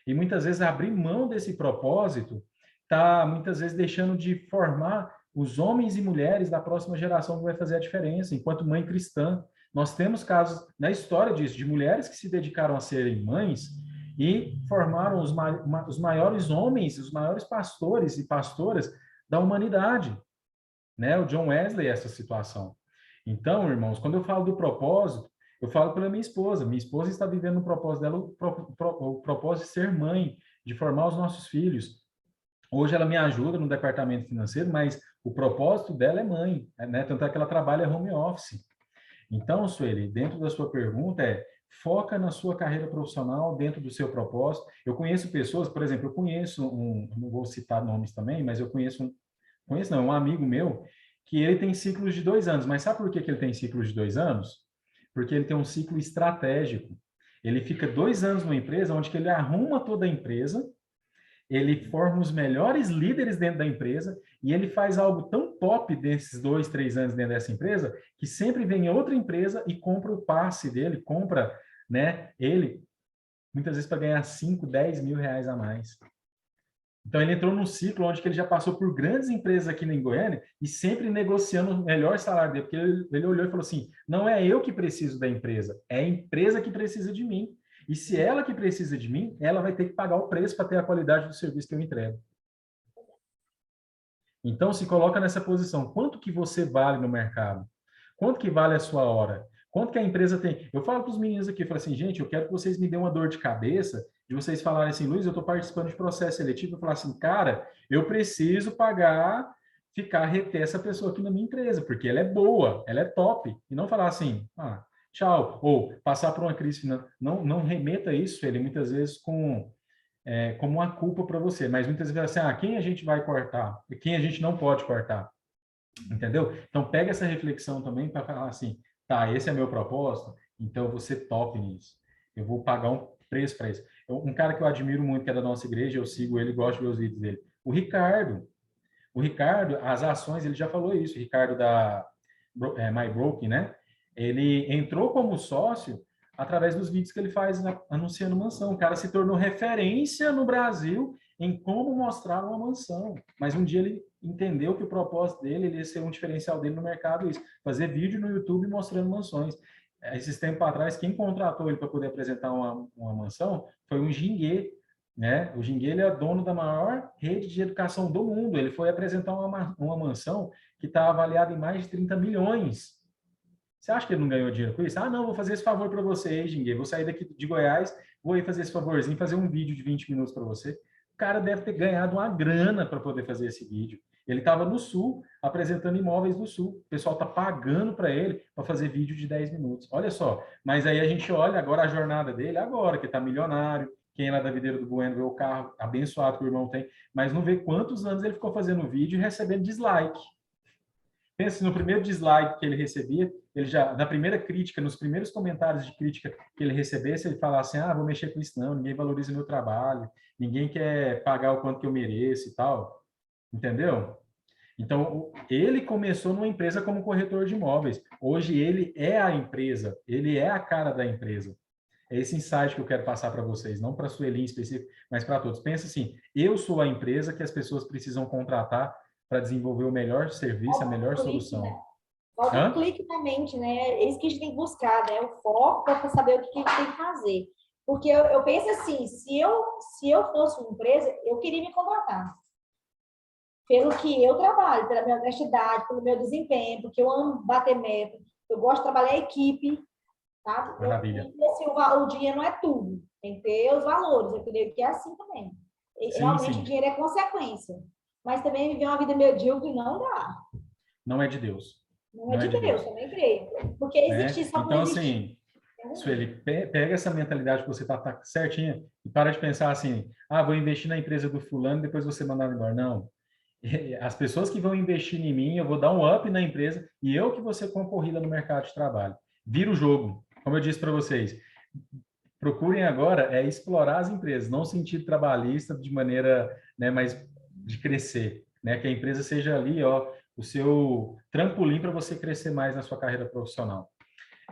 E muitas vezes abrir mão desse propósito está muitas vezes deixando de formar os homens e mulheres da próxima geração que vai fazer a diferença, enquanto mãe cristã. Nós temos casos na história disso, de mulheres que se dedicaram a serem mães e formaram os maiores homens, os maiores pastores e pastoras da humanidade. Né? O John Wesley, essa situação. Então, irmãos, quando eu falo do propósito, eu falo pela minha esposa. Minha esposa está vivendo o propósito dela, o propósito de ser mãe, de formar os nossos filhos. Hoje ela me ajuda no departamento financeiro, mas o propósito dela é mãe, né? Tanto é que ela trabalha home office. Então, Sueli, dentro da sua pergunta foca na sua carreira profissional dentro do seu propósito. Eu conheço pessoas, por exemplo, eu conheço não vou citar nomes também, mas eu conheço não, um amigo meu, que ele tem ciclos de 2 anos. Mas sabe por que ele tem ciclos de 2 anos? Porque ele tem um ciclo estratégico. Ele fica 2 anos numa empresa onde que ele arruma toda a empresa, ele forma os melhores líderes dentro da empresa e ele faz algo tão top desses 2, 3 anos dentro dessa empresa que sempre vem outra empresa e compra o passe dele, compra, né, ele, muitas vezes para ganhar 5, 10 mil reais a mais. Então, ele entrou num ciclo onde que ele já passou por grandes empresas aqui em Goiânia e sempre negociando o melhor salário dele, porque ele olhou e falou assim, não é eu que preciso da empresa, é a empresa que precisa de mim. E se ela que precisa de mim, ela vai ter que pagar o preço para ter a qualidade do serviço que eu entrego. Então, se coloca nessa posição. Quanto que você vale no mercado? Quanto que vale a sua hora? Quanto que a empresa tem? Eu falo para os meninos aqui, eu falo assim, gente, eu quero que vocês me dêem uma dor de cabeça de vocês falarem assim, Luiz, eu estou participando de processo seletivo, eu falar assim, cara, eu preciso pagar, reter essa pessoa aqui na minha empresa, porque ela é boa, ela é top. E não falar assim, tchau, ou passar por uma crise financeira. Não remeta isso, ele muitas vezes como uma culpa para você, mas muitas vezes assim, quem a gente vai cortar? E quem a gente não pode cortar? Entendeu? Então, pega essa reflexão também para falar assim, tá, esse é meu propósito, então eu vou ser top nisso. Eu vou pagar um preço para isso. Um cara que eu admiro muito, que é da nossa igreja, eu sigo ele, gosto de ver os vídeos dele. O Ricardo. O Ricardo, as ações, ele já falou isso, o Ricardo da My Broking, né? Ele entrou como sócio através dos vídeos que ele faz anunciando mansão. O cara se tornou referência no Brasil em como mostrar uma mansão. Mas um dia ele entendeu que o propósito dele ia ser um diferencial dele no mercado, isso, fazer vídeo no YouTube mostrando mansões. Esses tempos atrás, quem contratou ele para poder apresentar uma mansão foi um Jinguê, né? O Jinguê, ele é dono da maior rede de educação do mundo. Ele foi apresentar uma mansão que está avaliada em mais de 30 milhões. Você acha que ele não ganhou dinheiro com isso? Não, vou fazer esse favor para você, hein, Jinguê. Vou sair daqui de Goiás, vou aí fazer esse favorzinho, fazer um vídeo de 20 minutos para você. O cara deve ter ganhado uma grana para poder fazer esse vídeo. Ele estava no Sul, apresentando imóveis do Sul. O pessoal está pagando para ele para fazer vídeo de 10 minutos. Olha só. Mas aí a gente olha agora a jornada dele, agora que está milionário. Quem é lá da Videira do Bueno vê o carro abençoado que o irmão tem, mas não vê quantos anos ele ficou fazendo vídeo e recebendo dislike. Pensa no primeiro dislike que ele recebia, ele já, na primeira crítica, nos primeiros comentários de crítica que ele recebesse, ele falasse assim, vou mexer com isso não, ninguém valoriza meu trabalho, ninguém quer pagar o quanto que eu mereço e tal. Entendeu? Então, ele começou numa empresa como corretor de imóveis. Hoje ele é a empresa, ele é a cara da empresa. É esse insight que eu quero passar para vocês, não para a Sueli em específico, mas para todos. Pensa assim, eu sou a empresa que as pessoas precisam contratar para desenvolver o melhor serviço, a melhor solução. Né? Falta um clique na mente, né? É isso que a gente tem que buscar, né? O foco para saber o que a gente tem que fazer. Porque eu penso assim, se eu fosse uma empresa, eu queria me contratar. Pelo que eu trabalho, pela minha honestidade, pelo meu desempenho, porque eu amo bater meta, eu gosto de trabalhar em equipe, tá? Maravilha. O dinheiro não é tudo, tem que ter os valores, eu creio que é assim também. Realmente, o dinheiro é consequência, mas também viver uma vida medíocre não dá. Não é de Deus. Não é de Deus, também creio. Porque existe só por existir. Então, assim, Sueli, pega essa mentalidade que você tá certinha e para de pensar assim, vou investir na empresa do fulano, depois você mandar embora. Não. As pessoas que vão investir em mim, eu vou dar um up na empresa e eu que vou ser concorrida no mercado de trabalho. Vira o jogo. Como eu disse para vocês, procurem agora explorar as empresas, não sentido trabalhista de maneira, né, mais de crescer, né? Que a empresa seja ali, o seu trampolim para você crescer mais na sua carreira profissional.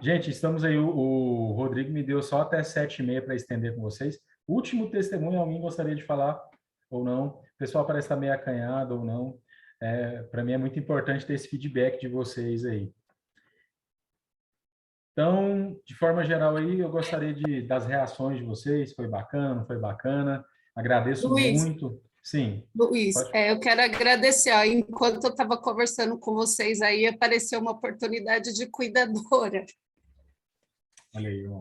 Gente, estamos aí, o Rodrigo me deu só até 7h30 para estender com vocês. Último testemunho, alguém gostaria de falar ou não? O pessoal parece estar meio acanhado ou não. Para mim é muito importante ter esse feedback de vocês aí. Então, de forma geral aí, eu gostaria das reações de vocês. Foi bacana, não foi bacana? Agradeço Luiz, muito. Sim, Luiz, pode. eu quero agradecer. Ó, enquanto eu estava conversando com vocês aí, apareceu uma oportunidade de cuidadora. Olha aí, irmão.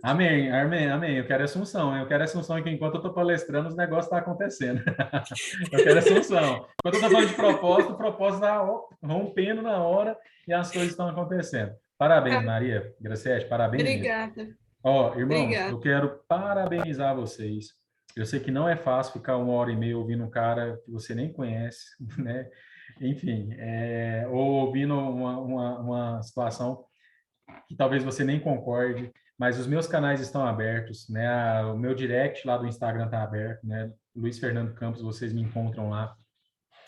Amém, amém, amém. Eu quero Assunção, hein? Eu quero Assunção que enquanto eu estou palestrando, os negócios estão acontecendo. Eu quero Assunção. Enquanto eu estou falando de propósito, o propósito está rompendo na hora e as coisas estão acontecendo. Parabéns, Maria Graciete, parabéns mesmo. Obrigada, Ó, irmãos, obrigada. eu quero parabenizar vocês. Eu sei que não é fácil ficar 1 hora e meia ouvindo um cara que você nem conhece, né? Enfim, ou ouvindo uma situação que talvez você nem concorde, mas os meus canais estão abertos, né? O meu direct lá do Instagram está aberto, né? Luiz Fernando Campos, vocês me encontram lá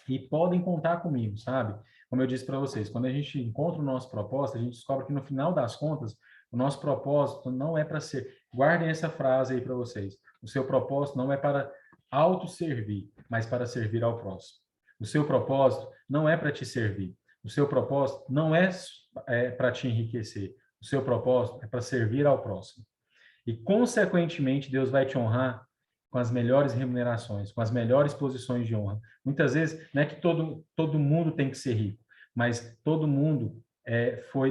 e podem contar comigo, sabe? Como eu disse para vocês, quando a gente encontra o nosso propósito, a gente descobre que no final das contas, o nosso propósito não é para ser. Guardem essa frase aí para vocês. O seu propósito não é para autosservir, mas para servir ao próximo. O seu propósito não é para te servir. O seu propósito não é para te enriquecer. O seu propósito é para servir ao próximo. E, consequentemente, Deus vai te honrar com as melhores remunerações, com as melhores posições de honra. Muitas vezes, não é que todo mundo tem que ser rico, mas todo mundo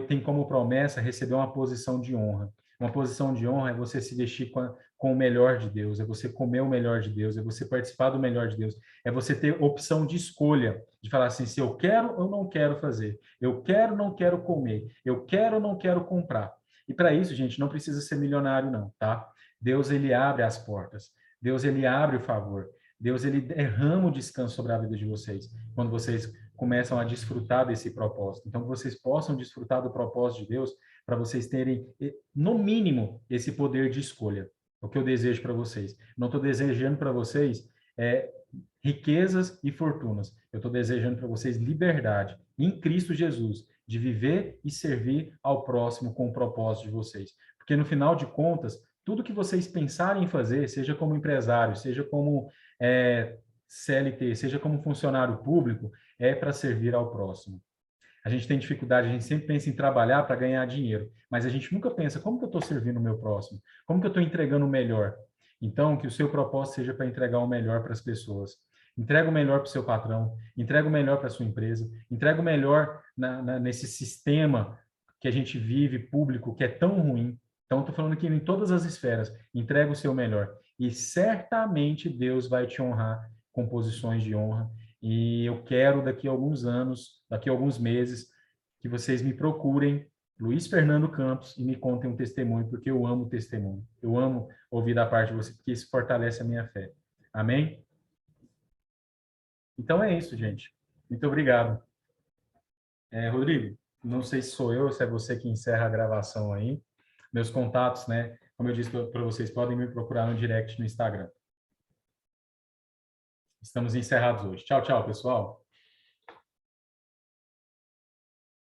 tem como promessa receber uma posição de honra. Uma posição de honra é você se vestir com o melhor de Deus, é você comer o melhor de Deus, é você participar do melhor de Deus, é você ter opção de escolha, de falar assim, se eu quero ou não quero fazer, eu quero ou não quero comer, eu quero ou não quero comprar. E para isso, gente, não precisa ser milionário não, tá? Deus, ele abre as portas. Deus, ele abre o favor. Deus, ele derrama o descanso sobre a vida de vocês, quando vocês começam a desfrutar desse propósito. Então, que vocês possam desfrutar do propósito de Deus, para vocês terem, no mínimo, esse poder de escolha. É o que eu desejo para vocês. Não estou desejando para vocês riquezas e fortunas. Eu estou desejando para vocês liberdade em Cristo Jesus, de viver e servir ao próximo com o propósito de vocês. Porque, no final de contas, tudo que vocês pensarem em fazer, seja como empresário, seja como CLT, seja como funcionário público, é para servir ao próximo. A gente tem dificuldade, a gente sempre pensa em trabalhar para ganhar dinheiro, mas a gente nunca pensa, como que eu estou servindo o meu próximo? Como que eu estou entregando o melhor? Então, que o seu propósito seja para entregar o melhor para as pessoas. Entrega o melhor para o seu patrão, entrega o melhor para a sua empresa, entrega o melhor nesse sistema que a gente vive, público, que é tão ruim. Então, estou falando aqui em todas as esferas, entrega o seu melhor. E certamente Deus vai te honrar com posições de honra. E eu quero, daqui a alguns anos, daqui a alguns meses, que vocês me procurem, Luiz Fernando Campos, e me contem um testemunho, porque eu amo testemunho. Eu amo ouvir da parte de vocês, porque isso fortalece a minha fé. Amém? Então é isso, gente. Muito obrigado. Rodrigo, não sei se sou eu, se é você que encerra a gravação aí. Meus contatos, né? Como eu disse para vocês, podem me procurar no direct no Instagram. Estamos encerrados hoje. Tchau, tchau, pessoal.